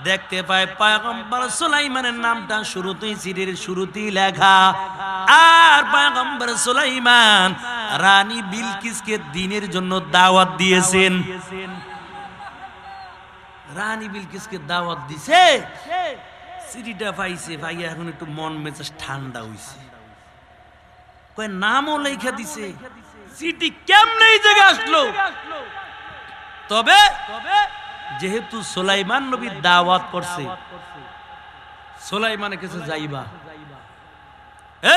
দেখতে পায় পয়গম্বর সুলাইমানের নামটা শুরুতেই, চিঠির শুরুতেই লেখা। আর পয়গম্বর সুলাইমান রানী বিলকিসকে দিনের জন্য দাওয়াত দিয়েছেন। রানী বিলকিসকে দাওয়াত দিছে, চিঠিটা পাইছে, ভাইয়া এখন একটু মন মেজাজ ঠান্ডা হইছে। কয় নামও লেখা দিছে, চিঠি কেমনে এই জায়গায় আসলো? তবে যেহেতু সুলাইমান নবী দাওয়াত করছে, সুলাইমানের কাছে যাইবা,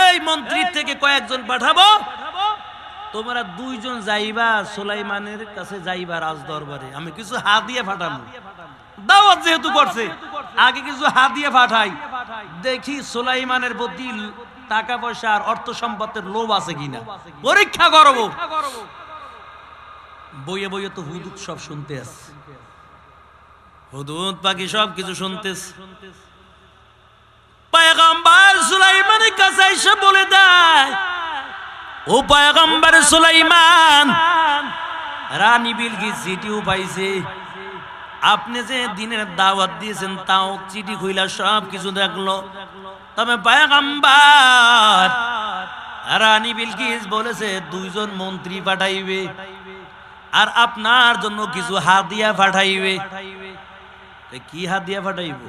এই মন্ত্রী থেকে কয়েকজন পাঠাবো, তোমরা দুইজন যাইবা সুলাইমানের কাছে, যাইবা রাজ দরবারে, আমি কিছু হাদিয়া পাঠাবো। দাওয়াত যেহেতু করছে, আগে কিছু হাদিয়া পাঠাই, দেখি সুলাইমানের প্রতি টাকা পয়সা আর অর্থ সম্পদের লোভ আছে কিনা, পরীক্ষা করব। বইয়ে বইয়ে তো হুদুদ সব শুনতে আছে, হুদুদ পাখি সব কিছু শুনতেছে। পয়গম্বর সুলাইমানের কাছে এসে বলে দেয়, ও পয়গম্বর সুলাইমান, রানী বিলকিস চিঠিও পাইছে, আপনি যে দিনের দাওয়াত দিয়েছেন তাও চিঠি খুইলা সব কিছু দেখলো। তবে পয়গম্বর, রানী বিলকিস বলেছে দুইজন মন্ত্রী পাঠাইবে আর আপনার জন্য কিছু হাদিয়া পাঠাইবে। কি হাদিয়া পাঠাইব?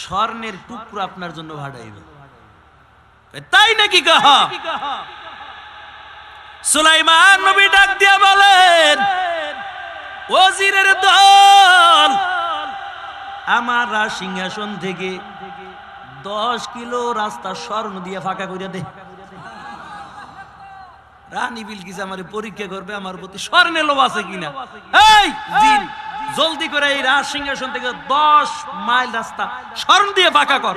স্বর্ণের টুকরো আপনার জন্য পাঠাইবে। তাই নাকি? কহ। সুলাইমান নবী ডাক দিয়া বলেন, ওজিরের দল, আমার সিংহাসন থেকে 10 কিলো রাস্তা স্বর্ণ দিয়ে ফাঁকা করে দে। রানী বিলকিস আমার পরীক্ষা করবে আমার প্রতি স্বর্ণের লোভ আছে কিনা। এই জিন, জলদি করে এই রাজ সিংহাসন থেকে 10 মাইল রাস্তা স্বর্ণ দিয়ে ফাঁকা কর।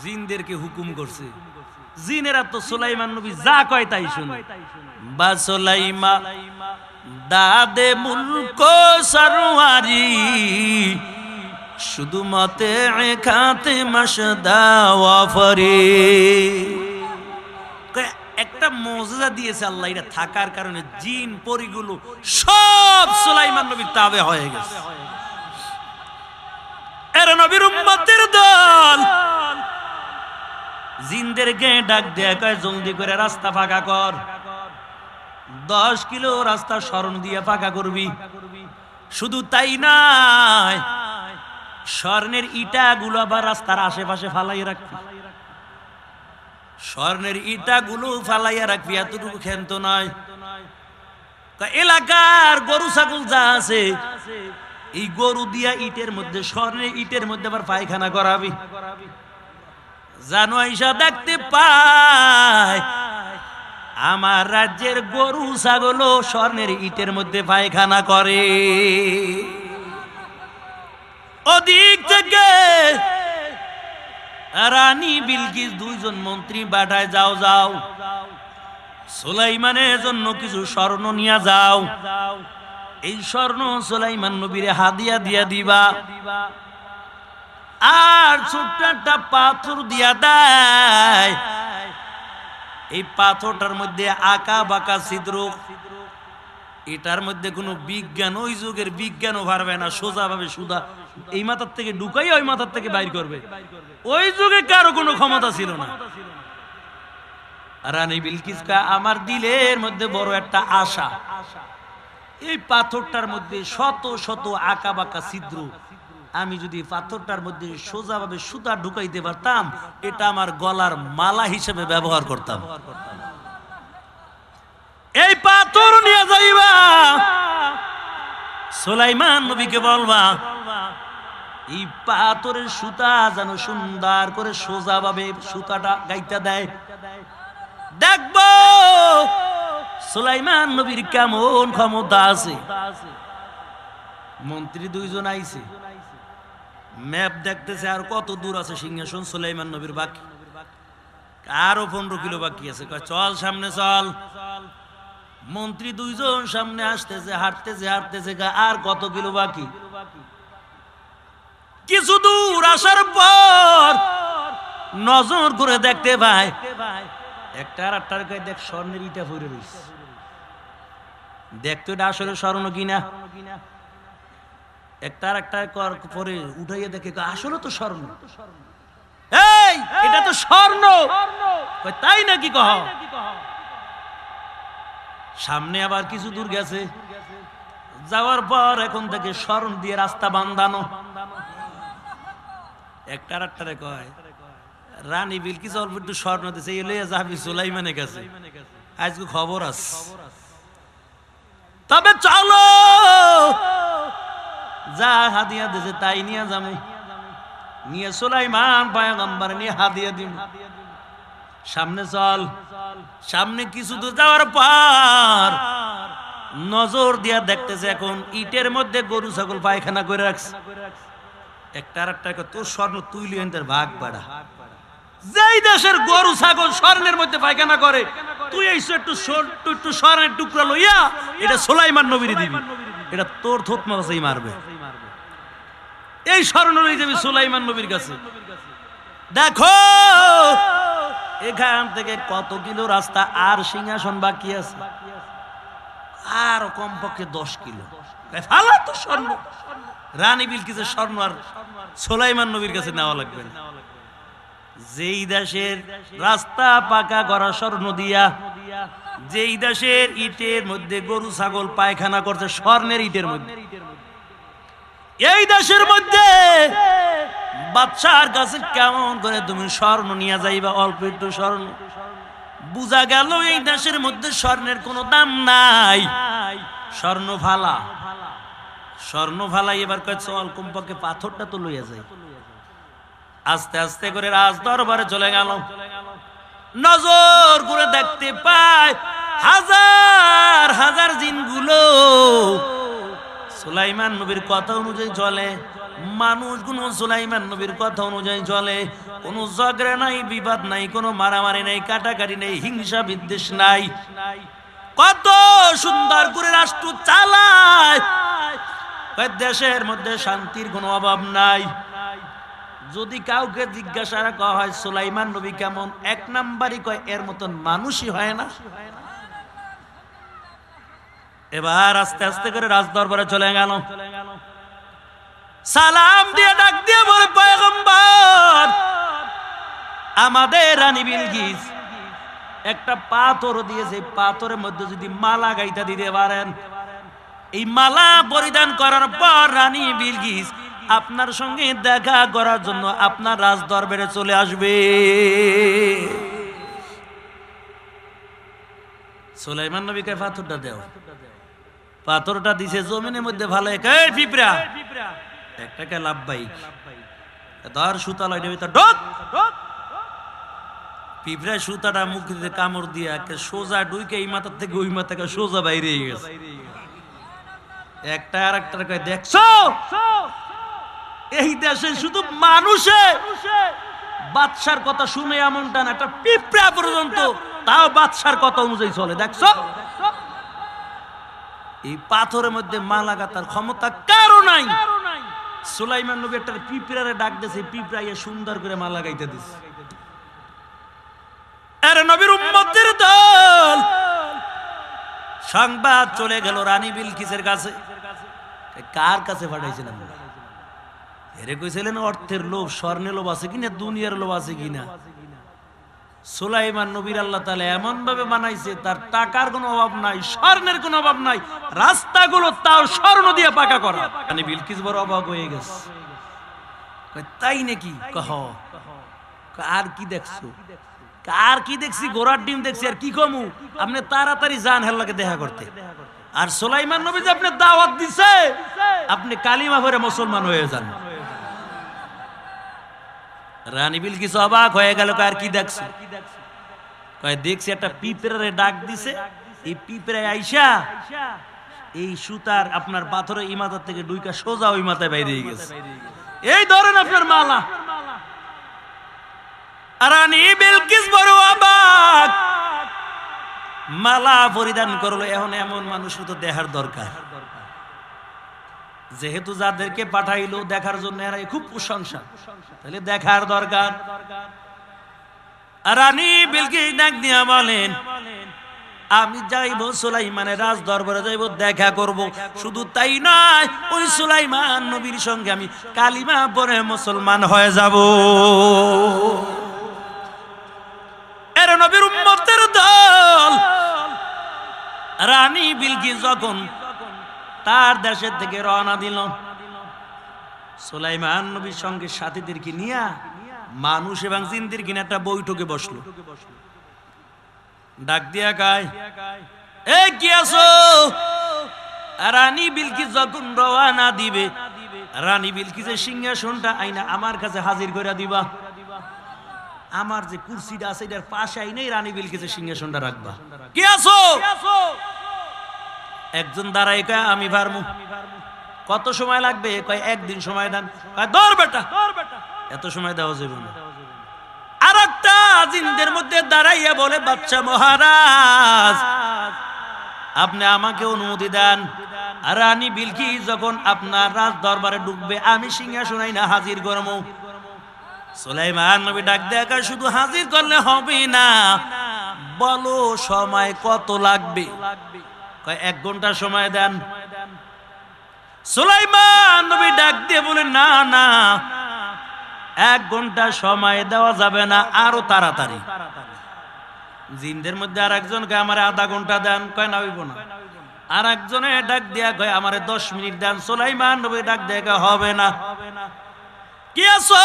জিনদেরকে হুকুম করছে। জিনেরা তো সুলাইমান নবী যা কয় তাই শুনে। বা সুলাইমা দাদে মুলক সরওয়ারি, শুধু মতে খাতে মাসদা ওয়াফরি। একটা মুজিজা দিয়েছে আল্লাহ, এটা থাকার কারণে জিন পরিগুলো সব সুলাইমান নবীর তাবে হয়ে গেছে। এরা নবীর উম্মতের দল। জিনদেরকে ডাক দেয়া কয়, জলদি করে রাস্তা ফাঁকা কর, 10 কিলো রাস্তা স্বর্ণ দিয়ে ফাঁকা করবি। শুধু তাই নাই, স্বর্ণের ইটাগুলো আবার রাস্তার আশেপাশে ফালাই রাখবি। স্বর্ণের ইটাগুলো ফালাইয়া রাখবি, এতটুকু ক্ষান্ত নয়। এলাকার গরু ছাগল যা আছে, এই গরু দিয়া ইটের মধ্যে, স্বর্ণের ইটের মধ্যে আবার পায়খানা করাবি। জানো আইসা দেখতে পায় আমার রাজ্যের গরু ছাগল স্বর্ণের ইটের মধ্যে পায়খানা করে। ওদিক থেকে রানী বিলকিস দুইজন মন্ত্রী পাঠায়, যাও যাও সুলাইমানের জন্য কিছু স্বর্ণ নিয়ে যাও, এই স্বর্ণ সুলাইমান নবীরে হাদিয়া দিয়া দিবা, আর ছোট্ট একটা পাথর দিয়া দেয়, এই পাথরটার মধ্যে আঁকা বাঁকা ছিদ্র, এটার মধ্যে কোনো বিজ্ঞান, ওই যুগের বিজ্ঞানও পারবে না সোজা ভাবে সুদা এই মাথার থেকে ঢুকাই ওই মাথার থেকে বাইর করবে, ওই যুগে কারো কোনো ক্ষমতা ছিল না। রানী বিলকিস কয়, আমার দিলের মধ্যে বড় একটা আশা, এই পাথরটার মধ্যে শত শত আঁকা বাঁকা ছিদ্র, আমি যদি পাথরটার মধ্যে সোজাভাবে সুতা ঢুকাইতে পারতাম, এটা আমার গলার মালা হিসেবে ব্যবহার করতাম। এই পাথর নিয়ে যাইবা, সুলাইমান নবীকে বলবা এই পাথরের সুতা যেন সুন্দর করে সোজাভাবে সুতাটা গাইতে দেয়, দেখবো সুলাইমান নবীর কেমন ক্ষমতা আছে। মন্ত্রী দুইজন আইছে, ম্যাপ দেখতেছে আর কত দূর আছে সিংহাসন সুলাইমান নবীর বাকি, আরো 15 কিলো বাকি আছে। চল সামনে চল। মন্ত্রী দুইজন সামনে আসতেছে, হাঁটতেছে হাঁটতেছে, আর কত কিলো বাকি। কিছু দূর আসার পর নজর করে দেখতে পায় একটা আর একটার গায়ে দেখ স্বর্ণের ইটা পড়ে রইছে, দেখতো এটা আসলে স্বর্ণ কিনা। একটা আর একটা পরে উঠাইয়া দেখে আসলে তো স্বর্ণ, এই এটা তো স্বর্ণ। তাই নাকি কহ? সামনে আবার কিছু দূর গেছে, যাওয়ার পর এখন থেকে স্বর্ণ দিয়ে রাস্তা বান্ধানো। একটা আর একটা কয়, রানী বিলকিস অল্প একটু স্বর্ণ দিছে, এলে যাবি সুলাইমানের কাছে, আজকে খবর আছে। তবে চলো, যা হাদিয়া দিছে তাই নিয়ে যাবো, নিয়ে সুলাইমান পয়গম্বর নিয়ে হাদিয়া দিব। সামনে চল। সামনে কিছু দূর যাওয়ার পর নজর দিয়া দেখতেছে এখন ইটের মধ্যে গরু ছাগল পায়খানা করে রাখছে। একটা আর একটা তোর স্বর্ণ তুই লিয়ে তার ভাগ বাড়া, যেই দেশের গরু ছাগল স্বর্ণের মধ্যে পায়খানা করে, তুই এইসব একটু স্বর্ণের টুকরা লইয়া এটা সুলাইমান নবীরে দিবি, এটা তোর থোত মাথায় মারবে। এই স্বর্ণ লই যাবি সুলাইমান নবীর কাছে। দেখো এখান থেকে কত কিলো রাস্তা, আর সিংহাসন বাকি আছে, আর কমপক্ষে 10 কিলো। ফালা তো স্বর্ণ, রানী বিলকিসের স্বর্ণ আর সুলাইমান নবীর কাছে নেওয়া লাগবে না। যেই দেশের রাস্তা পাকা করা স্বর্ণ দিয়া, যেই দেশের ইটের মধ্যে গরু ছাগল পায়খানা করছে স্বর্ণের ইটের মধ্যে, এই দেশের মধ্যে বাদশার কাছে কেমন করে তুমি স্বর্ণ নিয়ে যাইবা? অল্প একটু স্বর্ণ। বুঝা গেল এই দেশের মধ্যে স্বর্ণের কোনো দাম নাই, স্বর্ণ ফালা। স্বর্ণ ফালাই এবার কয় চল কমপক্ষে পাথরটা তো লইয়া যায়। আস্তে আস্তে করে রাজ দরবারে চলে গেল। নজর করে দেখতে পায় হাজার হাজার জিনগুলো সুলাইমান নবীর কথা অনুযায়ী চলে, মানুষগুলো সুলাইমান নবীর কথা অনুযায়ী চলে। কোনো ঝগড়া নাই, বিবাদ নাই, কোনো মারামারি নাই, কাটাকাটি নাই, হিংসা বিদ্বেষ নাই। কত সুন্দর করে রাষ্ট্র চালায়, দেশের মধ্যে শান্তির কোনো অভাব নাই। যদি কাউকে জিজ্ঞাসা করা হয় সুলাইমান নবী কেমন, 1 নাম্বারই কয় এর মতন মানুষই হয় না। এবার আস্তে আস্তে করে রাজ দরবারে চলে গেল। সালাম দিয়ে ডাক দিয়ে বলে, পয়গম্বর আমাদের রানী বিলকিস একটা পাথর দিয়েছে, পাথরের মধ্যে যদি মালা গাইতা দিতে পারেন, এই মালা পরিধান করার পর রানী বিলকিস আপনার সঙ্গে দেখা করার জন্য আপনার রাজ দরবারে চলে আসবে। সুলাইমান নবীকে পাথরটা দাও। পাথরটা দিছে জমিনের মধ্যে ভালো, পিঁপড়া একটাকে লাভবাহিক ধর সুতা লয় ঢোক। পিঁপড়া সুতাটা মুখ দিতে কামড় দিয়ে সোজা ডুইকে এই মাথার থেকে ওই মাথাকে সোজা বাইরে গেছে। একটা আর একটা দেখছো এই দেশে শুধু বাদশার কথা শুনে এমনটা না, একটা পিঁপড়া পর্যন্ত তাও বাদশার কথা অনুযায়ী চলে। দেখছো এই পাথরের মধ্যে মালা গাঁথার ক্ষমতা কারো নাই। সুলাইমান নবী একটা পিঁপড়ারে ডাক দিয়েছে, পিঁপড়াইয়া সুন্দর করে মালা গাইতে দিছে। আরে নবীর উম্মতের দল, সংবাদ চলে গেল রানী বিলকিসের কাছে। কার কাছে পাঠাইছিলেন? এরে কইছিলেন অর্থের লোভ, স্বর্ণের লোভ আছে কিনা, দুনিয়ার লোভ আছে কিনা। সুলাইমান নবীর আল্লাহ তাআলা এমন ভাবে বানাইছে, তার টাকার কোনো অভাব নাই, স্বর্ণের কোনো অভাব নাই, রাস্তাগুলো তাও স্বর্ণ দিয়ে পাকা করা। রানী বিলকিস বড় অবাক হয়ে গেছে। তাই নাকি? কহ আর কি দেখছো? আর কি দেখছি? ঘোড়ার ডিম দেখছি, আর কি কমু? আপনি তাড়াতাড়ি যান হেল্লাকে দেখা করতে। আর সুলাইমান নবী যে আপনি দাওয়াত দিছে, আপনি কালিমা পড়ে মুসলমান হয়ে যান। রানী বিলকিস অবাক হয়ে গেল। আর কি দেখছো? কয় দেখছি একটা পিঁপড়ারে ডাক দিছে, এই পিঁপড়ায় আইসা এই সুতার আপনার পাথরের ইমারত থেকে ডুইকা সোজা ওই মাথায় বাইরে গেছে। এই ধরেন আপনার মালা। রানী বিলকিস বড় অবাক, মালা পরিধান করলো। এখন এমন মানুষ তো দেখার দরকার, যেহেতু যাদেরকে পাঠাইলো দেখার জন্য এরাই খুব প্রশংসা, তাহলে দেখার দরকার। রানী বিলকিস ডাক দিয়া বলেন, আমি যাইব সুলাইমানের রাজ দরবারে যাইব, দেখা করব। শুধু তাই নয়, ওই সুলাইমান নবীর সঙ্গে আমি কালিমা পড়ে মুসলমান হয়ে যাব। এর নবীর উম্মতের দল, রানী বিলকিস যখন তার দেশের থেকে রওনা দিল, সুলাইমান নবীর সঙ্গে সাথীদেরকে নিয়ে মানুষ এবং জিনদের কিনে একটা বৈঠকে বসলো। ডাক দিয়া গায়, এ কি আছো? রানী বিলকিস যখন রওনা দিবে, রানী বিলকিসের সিংহাসনটা আইনা আমার কাছে হাজির করে দিবা। আমার যে কুরসিটা আছে এটার পাশে আইনাই রানী বিলকিসের সিংহাসনটা রাখবা। কি আছো? একজন দাঁড়াই কয়, আমি পারমু। কত সময় লাগবে? কয় একদিন সময় দেন। কয় ধর বেটা, এত সময় দেওয়া যাবে না। আর একটা জিনদের মধ্যে দাঁড়াইয়া বলে, বাচ্চা মহারাজ, আপনি আমাকে অনুমতি দেন, রানী বিলকিস যখন আপনার রাজ দরবারে ঢুকবে আমি সিংহাসন আইনা হাজির করবো। সুলাইমান নবী ডাক দেখা, শুধু হাজির করলে হবে না, বলো সময় কত লাগবে? কয় 1 ঘন্টা সময় দেন। সুলাইমান নবী ডাক দিয়ে বলে, না না, 1 ঘন্টা সময় দেওয়া যাবে না, আরো তাড়াতাড়ি। জিনদের মধ্যে আর একজনকে আমার 0.5 ঘন্টা দেন। কয় না, হইব না। আর একজনে ডাক দিয়া কয় আমারে 10 মিনিট দেন। সুলাইমান নবী ডাক দেখা, হবে না। কি আছো?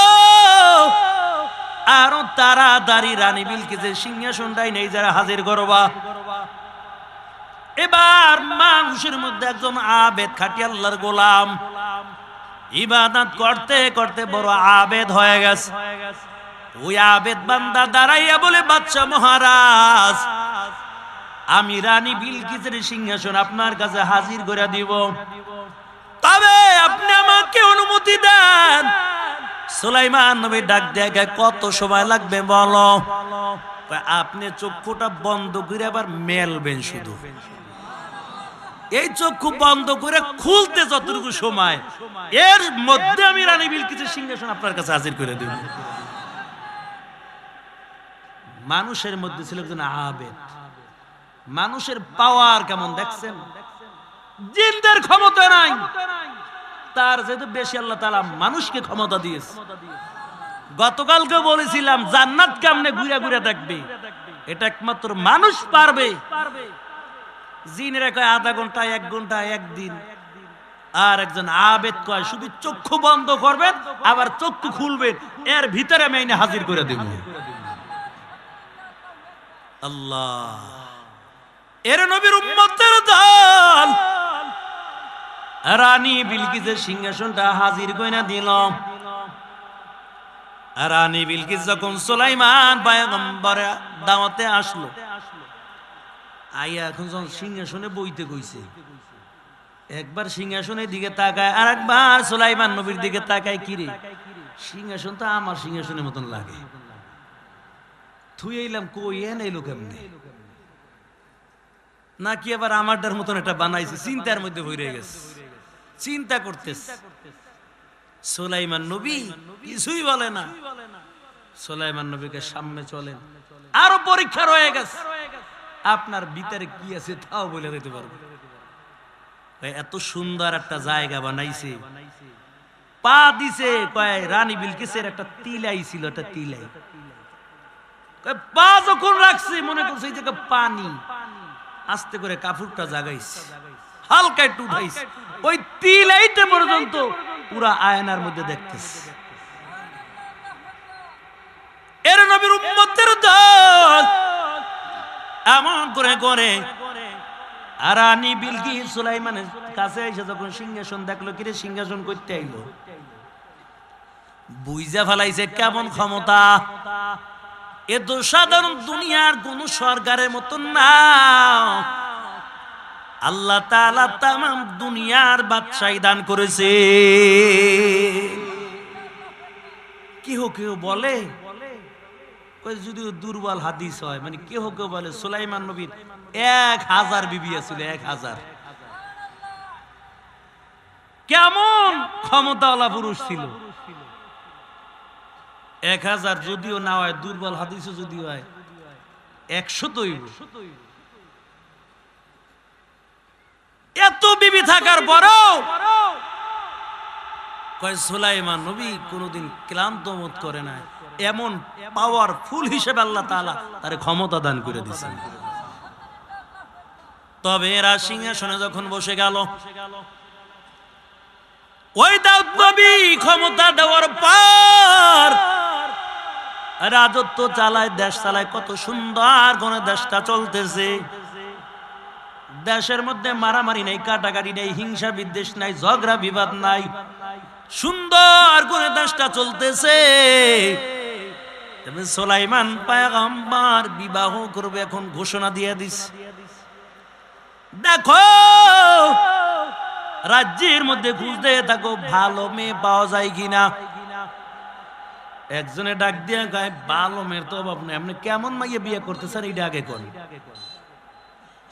আরো তাড়াতাড়ি রানী বিলকিসের সিংহাসনটাই নেই যারা হাজির করবা। এবার মানুষের মধ্যে একজন আবেদ, খাঁটি আল্লাহর গোলাম, ইবাদত করতে করতে বড় আবেদ হয়ে গেছে। ওই আবেদ বান্দা দাঁড়াইয়া বলে, বাদশা মহারাজ, আমি রানী বিলকিসের সিংহাসন আপনার কাছে হাজির করে দিব, তবে আপনি আমাকে অনুমতি দেন। সুলাইমান নবী ডাক দেখে, কত সময় লাগবে বলো? আপনি চক্ষুটা বন্ধ করে আবার মেলবেন, শুধু এই চক্ষু বন্ধ করে খুলতে যতটুকু সময়, এর মধ্যে আমি রানী বিলকিসের সিংহাসন আপনার কাছে হাজির করে দেব। মানুষের মধ্যে ছিল একজন আবেদ। মানুষের পাওয়ার কেমন দেখছেন? জিনদের ক্ষমতা নাই, তার যেহেতু বেশি আল্লাহ তাআলা মানুষকে ক্ষমতা দিয়েছে। গতকালকে বলেছিলাম জান্নাত কেমনে ঘুরে ঘুরে দেখবে, এটা একমাত্র মানুষ পারবে। জিনেরা কয় 0.5 ঘন্টা, 1 ঘন্টা, 1 দিন। আর একজন আবেদ কয় শুধু চক্ষু বন্ধ করবেন, আবার চক্ষু খুলবেন, এর ভিতরে আমি এনে হাজির করে দেব। আল্লাহ, এর নবীর উম্মতের দল রানী বিলকিসের সিংহাসনটা হাজির কইরা দিল। রানী বিলকিস যখন সুলাইমান পয়গম্বরের দাওয়াতে আসলো, আইয়া এখন যখন সিংহাসনে বইতে কইছে, একবার সিংহাসনের দিকে তাকায় আর একবার সুলাইমান নবীর দিকে তাকায়। কিরে সিংহাসন তো আমার সিংহাসনের মতন লাগে, থুই এলাম কই এলো কেমনে, নাকি আবার আমারটার মতন একটা বানাইছে, চিন্তার মধ্যে ভরে গেছে, চিন্তা করতেছে। সুলাইমান নবী কিছুই বলে না। সুলাইমান নবীকে সামনে চলেন, আরো পরীক্ষা রয়ে গেছে, আপনার ভিতরে কি আছে তাও বলে দিতে পারবো। এত সুন্দর একটা জায়গা বানাইছে, পা দিছে কয় রানী বিলকিসের একটা তিলাই ছিল, একটা তিলাই, পা যখন রাখছে মনে করছে এই জায়গা পানি, আস্তে করে কাপড়টা জাগাইছে, হালকা একটু উঠাইছে, ওই তিলাইতে পর্যন্ত পুরা আয়নার মধ্যে দেখতেছে। এর নবীর উম্মতের দল এমন করে করে আর রানী বিলকিস সুলাইমানের কাছে এসে যখন সিংহাসন দেখলো, কিরে সিংহাসন করতে আইলো, বুঝা ফেলাইছে কেমন ক্ষমতা। এ তো সাধারণ দুনিয়ার কোন সরকারের মতন না, আল্লাহ তাআলা তামাম দুনিয়ার বাদশাহী দান করেছে। কেহ কেউ বলে, যদিও দুর্বল হাদিস হয়, মানে কেহ কেউ বলে সুলাইমান নবীর 1000 বিবি ছিল, 1000। কেমন ক্ষমতাওয়ালা পুরুষ ছিল। 1000 যদিও না হয়, দুর্বল হাদিসও যদি হয় 100 তো এত বিবি থাকার পরও কয় সুলাইমান নবী কোনদিন ক্লান্ত বোধ করে না, এমন পাওয়ারফুল হিসেবে আল্লাহ তাআলা তার ক্ষমতা দান করে দিয়েছেন। তবে এরা সিংহাসনে যখন বসে গেল, ওই দাউদ নবী ক্ষমতা দেওয়ার পর রাজত্ব চালায়, দেশ চালায়, কত সুন্দর করে দেশটা চলতেছে। দেশের মধ্যে মারামারি নাই, কাটাকাটি নাই, হিংসা বিদ্বেষ নাই, ঝগড়া বিবাদ নাই, সুন্দর করে দেশটা চলতেছে। তবে সুলাইমান পয়গম্বর বিবাহ করবে, এখন ঘোষণা দিয়ে দিছে, দেখো রাজ্যের মধ্যে খুঁজতে থাকো ভালো মেয়ে পাওয়া যায় কিনা। একজনে ডাক দিয়ে গায়ে, ভালো মেয়ের তো অভাব নেই, আপনি কেমন মাইয়া বিয়ে করতে চান এটা আগে কোন।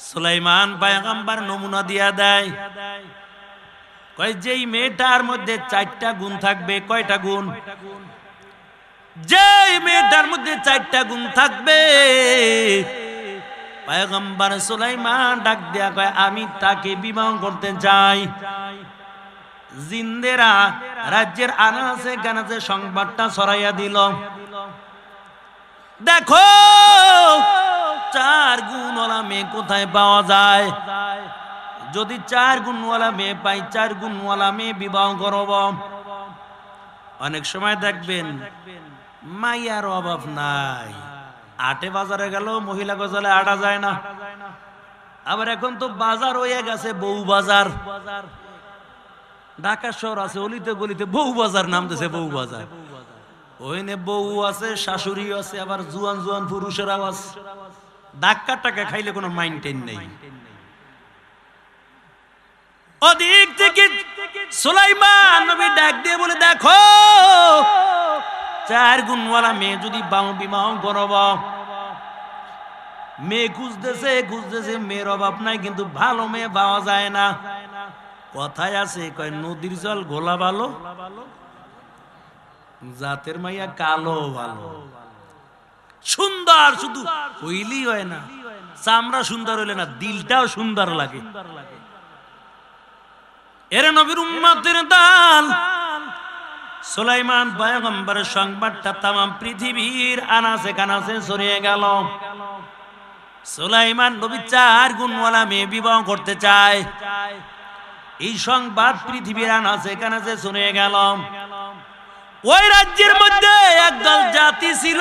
সুলাইমান পয়গম্বর নমুনা দিয়া দেয়, কয় যেই মেয়েটার মধ্যে 4টা গুণ থাকবে। কয়টা গুণ? যেই মেয়েটার মধ্যে 4টা গুণ থাকবে, পয়গম্বর সুলাইমান ডাক দিয়া কয় আমি তাকে বিবাহ করতে চাই। জিন্দেরা রাজ্যের আনাচে কানাচে সংবাদটা ছড়াইয়া দিল, দেখো 4 গুণওয়ালা মেয়ে কোথায় পাওয়া যায়। যদি 4 গুণওয়ালা মেয়ে পাই, 4 গুণওয়ালা মেয়ে বিবাহ করব। অনেক সময় দেখবেন মাইয়ার অভাব নাই, আটে বাজারে গেল মহিলা গজালে আটা যায় না। আবার এখন তো বাজার হয়ে গেছে বউ বাজার, ঢাকা শহর আছে অলিতে গলিতে বউ বাজার নামতেছে, বউ বাজার। ওইনে বউ আছে, শাশুড়ি আছে, আবার জুয়ান জুয়ান পুরুষেরাও আছে। ধাক্কা টাকা খাইলে কোনো মাইন্টেন নেই। ওদিক থেকে সুলাইমান নবী ডাক দিয়ে বলে, দেখো 4 গুণওয়ালা মেয়ে যদি বিবাহ করব। মেয়ে খুঁজতেছে খুঁজতেছে, মেয়ের অভাব নাই, কিন্তু ভালো মেয়ে পাওয়া যায় না। কথায় আছে, কয় নদীর জল ঘোলা ভালো, জাতের মাইয়া কালো ভালো। সুন্দর শুধু হইলেই হয় না, চামড়া সুন্দর হইলে না, দিলটাও সুন্দর লাগে। এর নবীর উম্মতের দল সুলাইমান পয়গম্বরের সংবাদটা তামাম পৃথিবীর আনাচে কানাচে ছড়িয়ে গেল। সুলাইমান নবী 4 গুণওয়ালা মেয়ে বিবাহ করতে চায়, এই সংবাদ পৃথিবীর আনাচে কানাচে ছড়িয়ে গেল। ওই রাজ্যের মধ্যে একদল জাতি ছিল,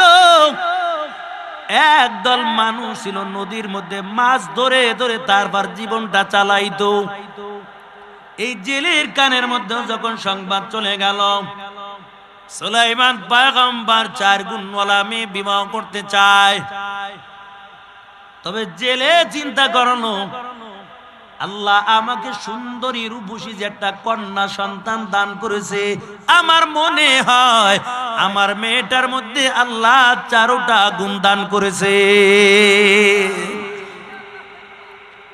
একদল মানুষ ছিল, নদীর মধ্যে মাছ ধরে ধরে তারপর জীবনটা চালাইতো। এই জেলের কানের মধ্যে যখন সংবাদ চলে গেল সুলাইমান পয়গম্বর 4 গুণওয়ালা মেয়ে বিবাহ করতে চায়, তবে জেলে চিন্তা করলো আল্লাহ আমাকে সুন্দরী রূপসী যে একটা কন্যা সন্তান দান করেছে, আমার মনে হয় আমার মেয়েটার মধ্যে আল্লাহ 4টা গুণ দান করেছে।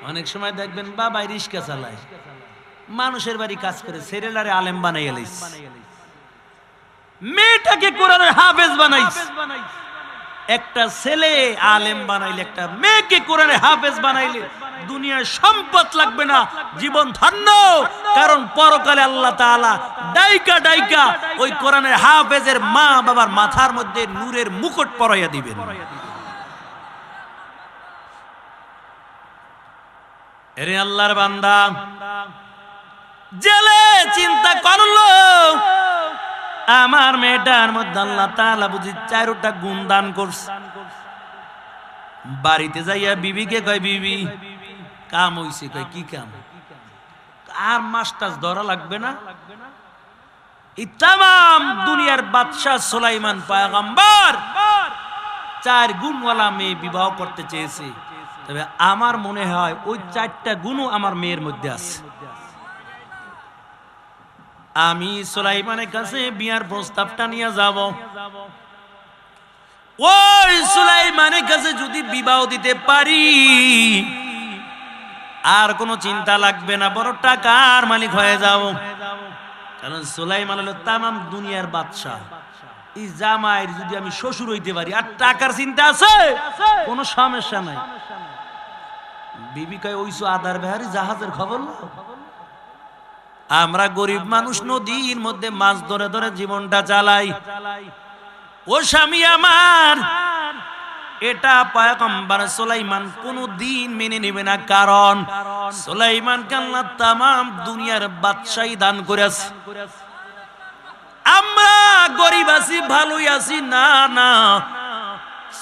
অনেক সময় দেখবেন বাবা রিস্কা চালায়, মানুষের বাড়ি কাজ করে, ছেলেলারে আলেম বানাইয়া লাইছে, মেয়েটাকে কোরআনের হাফেজ বানাইছে। একটা ছেলে আলেম বানাইলে, একটা মেয়েকে কোরআনের হাফেজ বানাইলে দুনিয়ার সম্পদ লাগবে না, জীবন ধন্য। কারণ পরকালে আল্লাহ তাআলা ডাইকা ডাইকা ওই কোরআনের হাফেজের মা বাবার মাথার মধ্যে নূরের মুকুট পরাইয়া দিবেন। এরে আল্লাহর বান্দা, জেলে চিন্তা করলো আমার মেয়েটার মধ্যে আল্লাহ তাআলা বুঝি 4টা গুণ দান করছে। বাড়িতে যাইয়া বিবিকে কয়, বিবি কাম হইছে। কয় কি কাম? আর মাস্টার ধরা লাগবে না, এই তাম দুনিয়ার বাদশাহ সুলাইমান পয়গম্বর 4 গুণওয়ালা মেয়ে বিবাহ করতে চেয়েছে, তবে আমার মনে হয় ওই 4টা গুণও আমার মেয়ের মধ্যে আছে। আমি সুলাইমানের কাছে বিয়ার প্রস্তাবটা নিয়ে যাব। ওই সুলাইমানের কাছে যদি বিবাহ দিতে পারি আর কোনো চিন্তা লাগবে না, বড় টাকার মালিক হয়ে যাব। কারণ সুলাইমান হলো তামাম দুনিয়ার বাদশাহ। এই জামাইয়ের যদি আমি শ্বশুর হইতে পারি আর টাকার চিন্তা আছে, কোনো সমস্যা নাই। বিবি কয়, ওইসো আদার বেহারি জাহাজের খবর না? আমরা গরিব মানুষ নদীর মধ্যে মাছ ধরে ধরে জীবনটা চালাই। ও স্বামী আমার, এটা পয়গম্বর সুলাইমান কোনদিন মেনে নেবে না, কারণ সুলাইমানকে আল্লাহ তামাম দুনিয়ার বাদশাহী দান করেছে। আমরা গরিব আছি, ভালোই আছি না, না,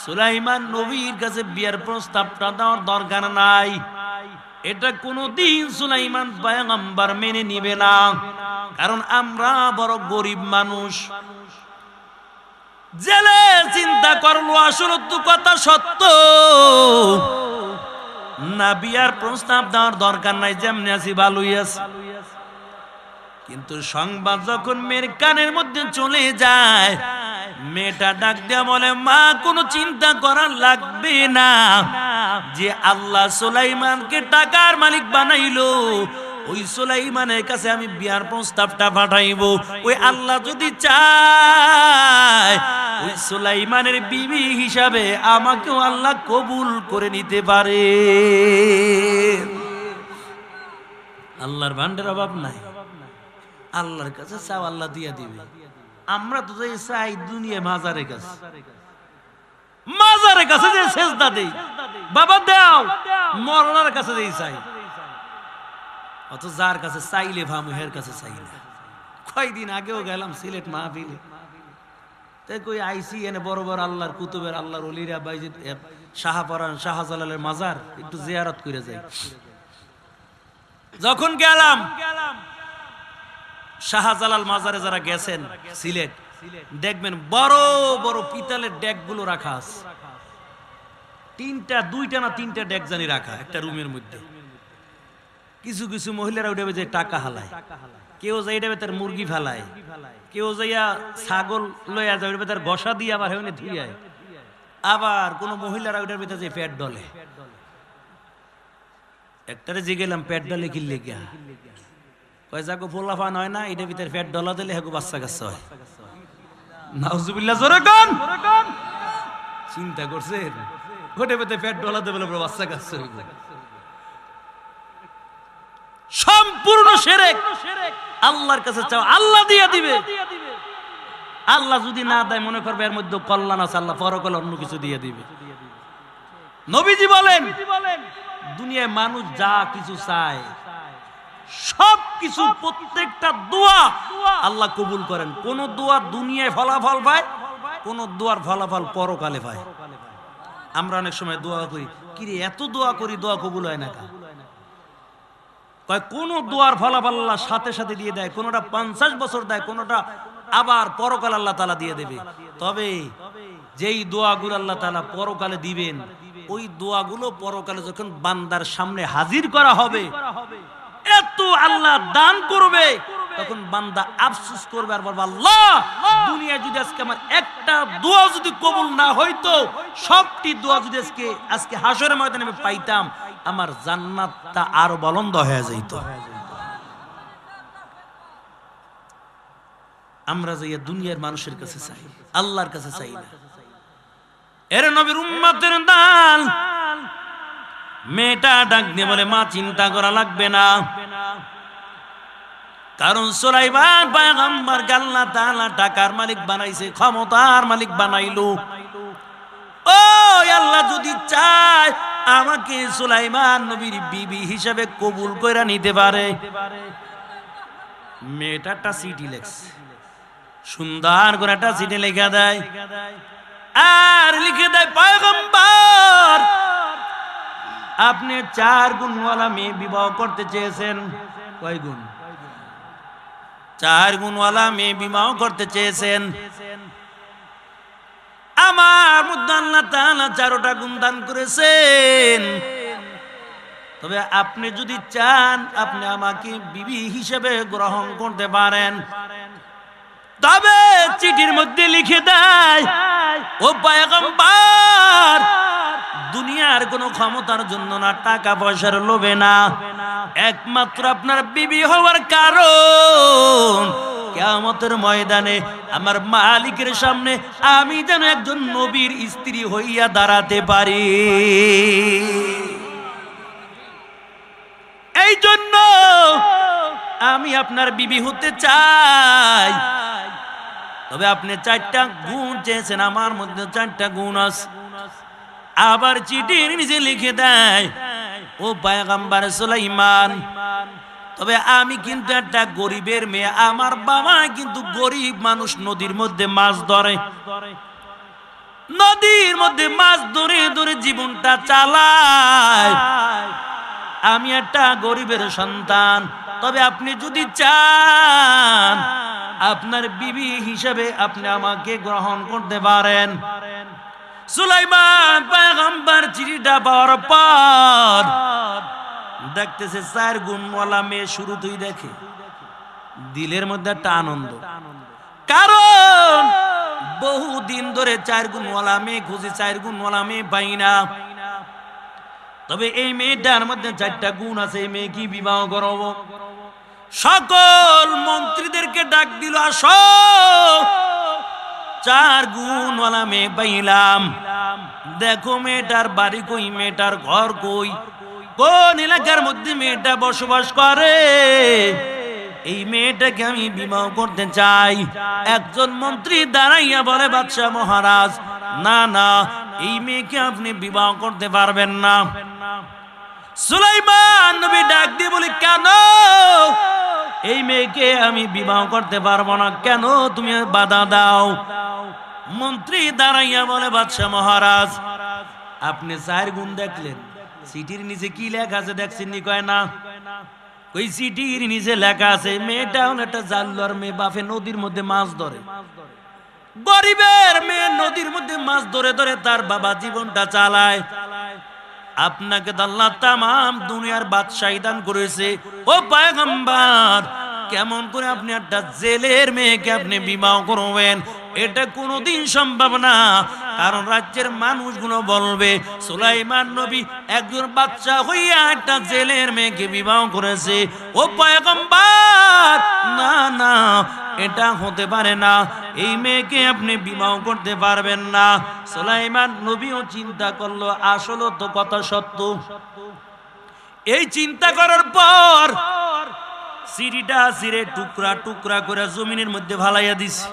সুলাইমান নবীর কাছে বিয়ার প্রস্তাবটা দেওয়ার দরকার নাই। এটা কোনদিন সুলাইমান পয়গম্বর মেনে নিবে না, কারণ আমরা বড় গরিব মানুষ। জেলে চিন্তা করলো আসলে তো কথা সত্য না, বিয়ার প্রস্তাব দেওয়ার দরকার নাই, যেমনি আছি ভালোই আছি। কিন্তু সংবাদ যখন মেয়ের কানের মধ্যে চলে যায়, মেয়েটা ডাক দিয়া বলে, মা কোনো চিন্তা করার লাগবে না, যে আল্লাহ সুলাইমানকে টাকার মালিক বানাইলো, ওই সুলাইমানের কাছে আমি বিয়ার প্রস্তাবটা পাঠাইবো। ওই আল্লাহ যদি চায় ওই সুলাইমানের বিবি হিসাবে আমাকেও আল্লাহ কবুল করে নিতে পারে। আল্লাহর ভান্ডার অভাব নাই, আল্লাহর কাছে চাও আল্লাহ দিয়া দিবে। আমরা তো যাই চাই দুনিয়া মাজারের কাছে, মাজারের কাছে যে সেজদা দেই, বাবা দাও, মরনার কাছে যেই চাই। অত যার কাছে চাইলে ভামু, হের কাছে চাই না। কয়দিন আগেও গেলাম সিলেট মাহফিলে, তাই কই আইসি এনে বড় বড় আল্লাহর কুতুবের, আল্লাহর ওলিরা, বাইজিদ শাহপরান, শাহজালালের মাজার একটু জিয়ারত করে যাই। যখন গেলাম শাহজালাল মাজারে, যারা গেছেন সিলেট দেখবেন বড় বড় পিতলের ডেক গুলো রাখা আছে, 2টা না 3টা ডেক জানি রাখা একটা রুমের মধ্যে। কিছু কিছু মহিলারা উঠে যে টাকা হালায়, কেউ যাই তার মুরগি ফেলায়, কেউ যাইয়া ছাগল লইয়া যায় তার গসা দিয়ে আবার হেউনে ধুইয়ায়, আবার কোন মহিলারা ওইটার ভিতরে যে পেট ডলে। একটারে যে গেলাম পেট ডলে কিনলে গিয়া, কয় যাগো ফোলাফান হয় না, এটার ভিতরে পেট ডলা দিলে হেগো বাচ্চা কাচ্চা হয়। নাউজুবিল্লাহ, জোরে কোন? চিন্তা করছে ওটার ভিতরে পেট ডলা দেবে বাচ্চা কাচ্চা হইবে। সম্পূর্ণ শিরক। আল্লাহর কাছে চাও, আল্লাহ দিয়ে দিবে। আল্লাহ যদি না দেয়, মনে করবে এর মধ্যে কল্যাণ আছে, আল্লাহ পরকালে অন্য কিছু দিয়ে দিবে। নবীজি বলেন, দুনিয়ায় মানুষ যা কিছু চায় সব কিছু, প্রত্যেকটা দোয়া আল্লাহ কবুল করেন। কোন দোয়া দুনিয়ায় ফলাফল পায়, কোন দোয়ার ফলাফল পরকালে পায়। আমরা অনেক সময় দোয়া করি, কিরে এত দোয়া করি, দোয়া কবুল হয় না। কোন দোয়ার ফলাফল আল্লাহ সাথে সাথে দিয়ে দেয়, কোনটা 50 বছর দেয়, কোনটা আবার পরকাল আল্লাহ তাআলা দিয়ে দেবে। তবে যেই দোয়াগুলো আল্লাহ তাআলা পরকালে দিবেন, ওই দোয়াগুলো পরকালে যখন বান্দার সামনে হাজির করা হবে, এত আল্লাহ দান করবে, তখন বান্দা আফসোস করবে আর বলবে, আল্লাহ দুনিয়া যদি আজকে আমার একটা দোয়া যদি কবুল না হইতো, সবটি দোয়া যদি আজকে হাসরের ময়দানে আমি পাইতাম, আমার জান্নাতটা আরো বুলন্দ হয়ে যেত। আমরা যাইয়া দুনিয়ার মানুষের কাছে চাই, আল্লাহর কাছে চাই না। এর নবীর উম্মতের দান। মেয়েটা ডাক দিয়ে বলে, মা চিন্তা করা লাগবে না, কারণ সুলাইমান পয়গম্বরকে আল্লাহ তাআলা টাকার মালিক বানাইছে, ক্ষমতার মালিক বানাইলো। ও আল্লাহ যদি চায় আমাকে সুলাইমান নবীর বিবি হিসেবে কবুল কইরা নিতে পারে। মেয়েটা একটা চিঠি লেখছে, সুন্দর করে একটা চিঠি লিখে দেয়, আর লিখে দেয়, পয়গম্বর আপনি 4 গুণওয়ালা মেয়ে বিবাহ করতে চেয়েছেন। কয় গুণ? 4 গুণওয়ালা মেয়ে বিবাহ করতে চেয়েছেন। আমার মধ্যে আল্লাহ তাআলা 4টা গুণ দান করেছেন, তবে আপনি যদি চান আপনি আমাকে বিবি হিসেবে গ্রহণ করতে পারেন। তবে চিঠির মধ্যে লিখে দেয়, ও পয়গম্বর দুনিয়ার কোন ক্ষমতার জন্য না, টাকা পয়সার লোভে না, একমাত্র আপনার বিবি হওয়ার কারণ কিয়ামতের ময়দানে আমার মালিকের সামনে আমি যেন একজন নবীর স্ত্রী হইয়া দাঁড়াতে পারি। এই জন্য আমি আপনার বিবি হতে চাই। তবে আপনি 4টা গুণ চেয়েছেন, আমার মধ্যে 4টা গুণ আছে। আবার চিঠির নিচে লিখে দেয়, ও পয়গম্বর সুলাইমান তবে আমি কিন্তু একটা গরিবের মেয়ে, আমার বাবা কিন্তু গরিব মানুষ, নদীর মধ্যে মাছ ধরে, নদীর মধ্যে মাছ ধরে ধরে জীবনটা চালায়। আমি একটা গরিবের সন্তান, তবে আপনি যদি চান আপনার বিবি হিসেবে আপনি আমাকে গ্রহণ করতে পারেন। সুলাইমান পয়গম্বর চিঠিটা পাওয়ার পর দেখতেছে 4 গুণওয়ালা মেয়ে, শুরুতেই দেখে দিলের মধ্যে একটা আনন্দ, কারণ বহুদিন ধরে 4 গুণওয়ালা মেয়ে খুঁজে, 4 গুণওয়ালা মেয়ে পাই না। তবে এই মেয়েটার মধ্যে 4টা গুণ আছে, এই মেয়ে কি বিবাহ করব। সকল মন্ত্রীদেরকে ডাক দিল, আসো 4 গুণওয়ালা মেয়ে পাইলাম, দেখো মেয়েটার বাড়ি কই, মেয়েটার ঘর কই, কোন এলাকার মধ্যে মেয়েটা বসবাস করে, এই মেয়েটাকে আমি বিবাহ করতে চাই। একজন মন্ত্রী দাঁড়াইয়া বলে, বাদশাহ মহারাজ না না, এই মেয়েকে আপনি বিবাহ করতে পারবেন না। সুলাইমান নবী ডাক দিয়ে বলে, কেন এই মেয়েকে আমি বিবাহ করতে পারবো না, কেন তুমি বাধা দাও? মন্ত্রী দাঁড়াইয়া বলে, বাদশাহ মহারাজ আপনি 4 গুণ দেখলেন, চিঠির নিচে কি লেখা আছে দেখছেন নি? কয় না। ওই চিঠির নিচে লেখা আছে মেয়েটা হলো একটা জাল্লার মেয়ে, বাপে নদীর মধ্যে মাছ ধরে, গরিবের মেয়ে নদীর মধ্যে মাছ ধরে ধরে তার বাবা জীবনটা চালায়। আপনাকে তো আল্লাহ তামাম দুনিয়ার বাদশাহী দান করেছে। ও পয়গম্বর কেমন করে আপনি একটা জেলের মেয়েকে আপনি বিবাহ করবেন? এটা কোনোদিন সম্ভব না, কারণ রাজ্যের মানুষগুলো বলবে সুলাইমান নবী একজন বাচ্চা হইয়া একটা জেলের মেয়েকে বিবাহ করেছে। ও পয়গম্বর না না, এটা হতে পারে না, এই মেয়েকে আপনি বিবাহ করতে পারবেন না। সুলাইমান নবীও চিন্তা করলো, আসলে তো কথা সত্য। এই চিন্তা করার পর চিঠিটা ছিঁড়ে টুকরা টুকরা করে জমিনের মধ্যে ফালাইয়া দিছে।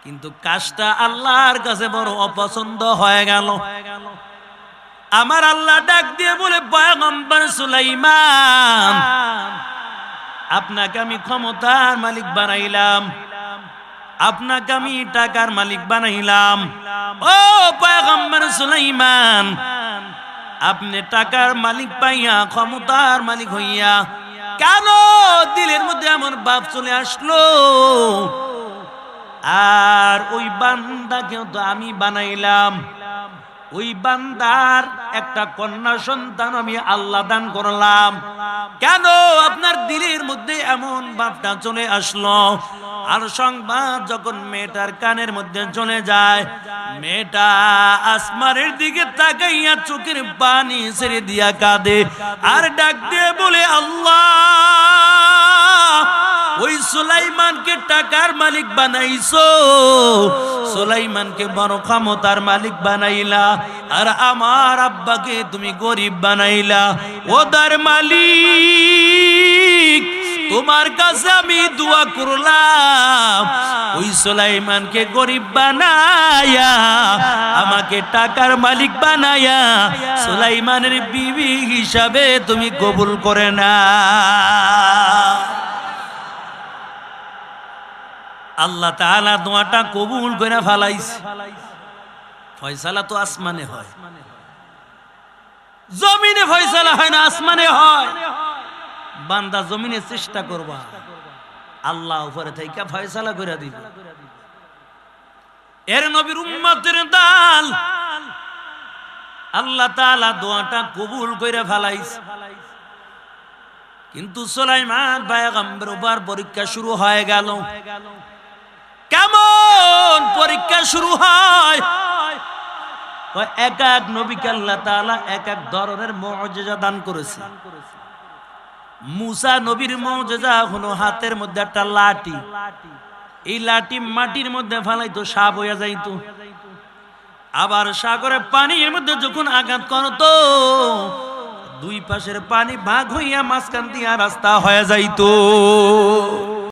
কিন্তু কাজটা আল্লাহর কাছে বড় অপছন্দ হয়ে গেল। আমার আল্লাহ ডাক দিয়ে বলে, পয়গম্বর সুলাইমান আপনাকে আমি ক্ষমতার মালিক বানাইলাম, আপনাকে আমি টাকার মালিক বানাইলাম। ও পয়গম্বর সুলাইমান আপনি টাকার মালিক পাইয়া, ক্ষমতার মালিক হইয়া কেন দিলের মধ্যে আমার বাপ চলে আসলো? আর ওই বান্দাকেও তো আমি বানাইলাম, ওই বান্দার একটা কন্যা সন্তান আমি আল্লাহ দান করলাম। কেন আপনার দিলের মধ্যে এমন ভাবটা চলে আসলো? আর সংবাদ যখন মেয়েটার কানের মধ্যে চলে যায়, মেয়েটা আসমানের দিকে তাকাইয়া চোখের পানি ছেড়ে দিয়া কাঁদে আর ডাক দিয়ে বলে, আল্লাহ, ওই সুলাইমানকে টাকার মালিক বানাইছো, সুলাইমানকে বড় ক্ষমতার মালিক বানাইলা, আর আমার আব্বাকে তুমি গরিব বানাইলা। ওদার মালিক, তোমার কাছে আমি দোয়া করলাম, ওই সুলাইমানকে গরিব বানায়া আমাকে টাকার মালিক বানায়া সুলাইমানের বিবি হিসাবে তুমি কবুল করে না। আল্লাহ তাআলা দোয়াটা কবুল করে ফেলাইছে। ফয়সালা তো আসমানে হয়, জমিনে ফয়সালা হয় না, আসমানে হয়। বান্দা জমিনে চেষ্টা করবা, আল্লাহ উপরে থেকে ফয়সালা করে দিবে। এর নবীর উম্মতের দাল আল্লাহ তাআলা দোয়াটা কবুল করে ফেলাইছে। কিন্তু সুলাইমান পয়গম্বর উপর পরীক্ষা শুরু হয়ে গেল। কেমন পরীক্ষা শুরু হয়? এক এক নবীকে আল্লাহ তাআলা এক এক ধরনের মুজিজা দান করেছে। মুসা নবীর মুজিজা হলো হাতের মধ্যে একটা লাঠি, এই লাঠি মাটির মধ্যে ফেলাইতো সাপ হইয়া যাইতো। আবার সাগরের পানির মধ্যে যখন আঘাত করতো, দুই পাশের পানি ভাগ হইয়া মাঝখান দিয়া রাস্তা হয়ে যাইতো।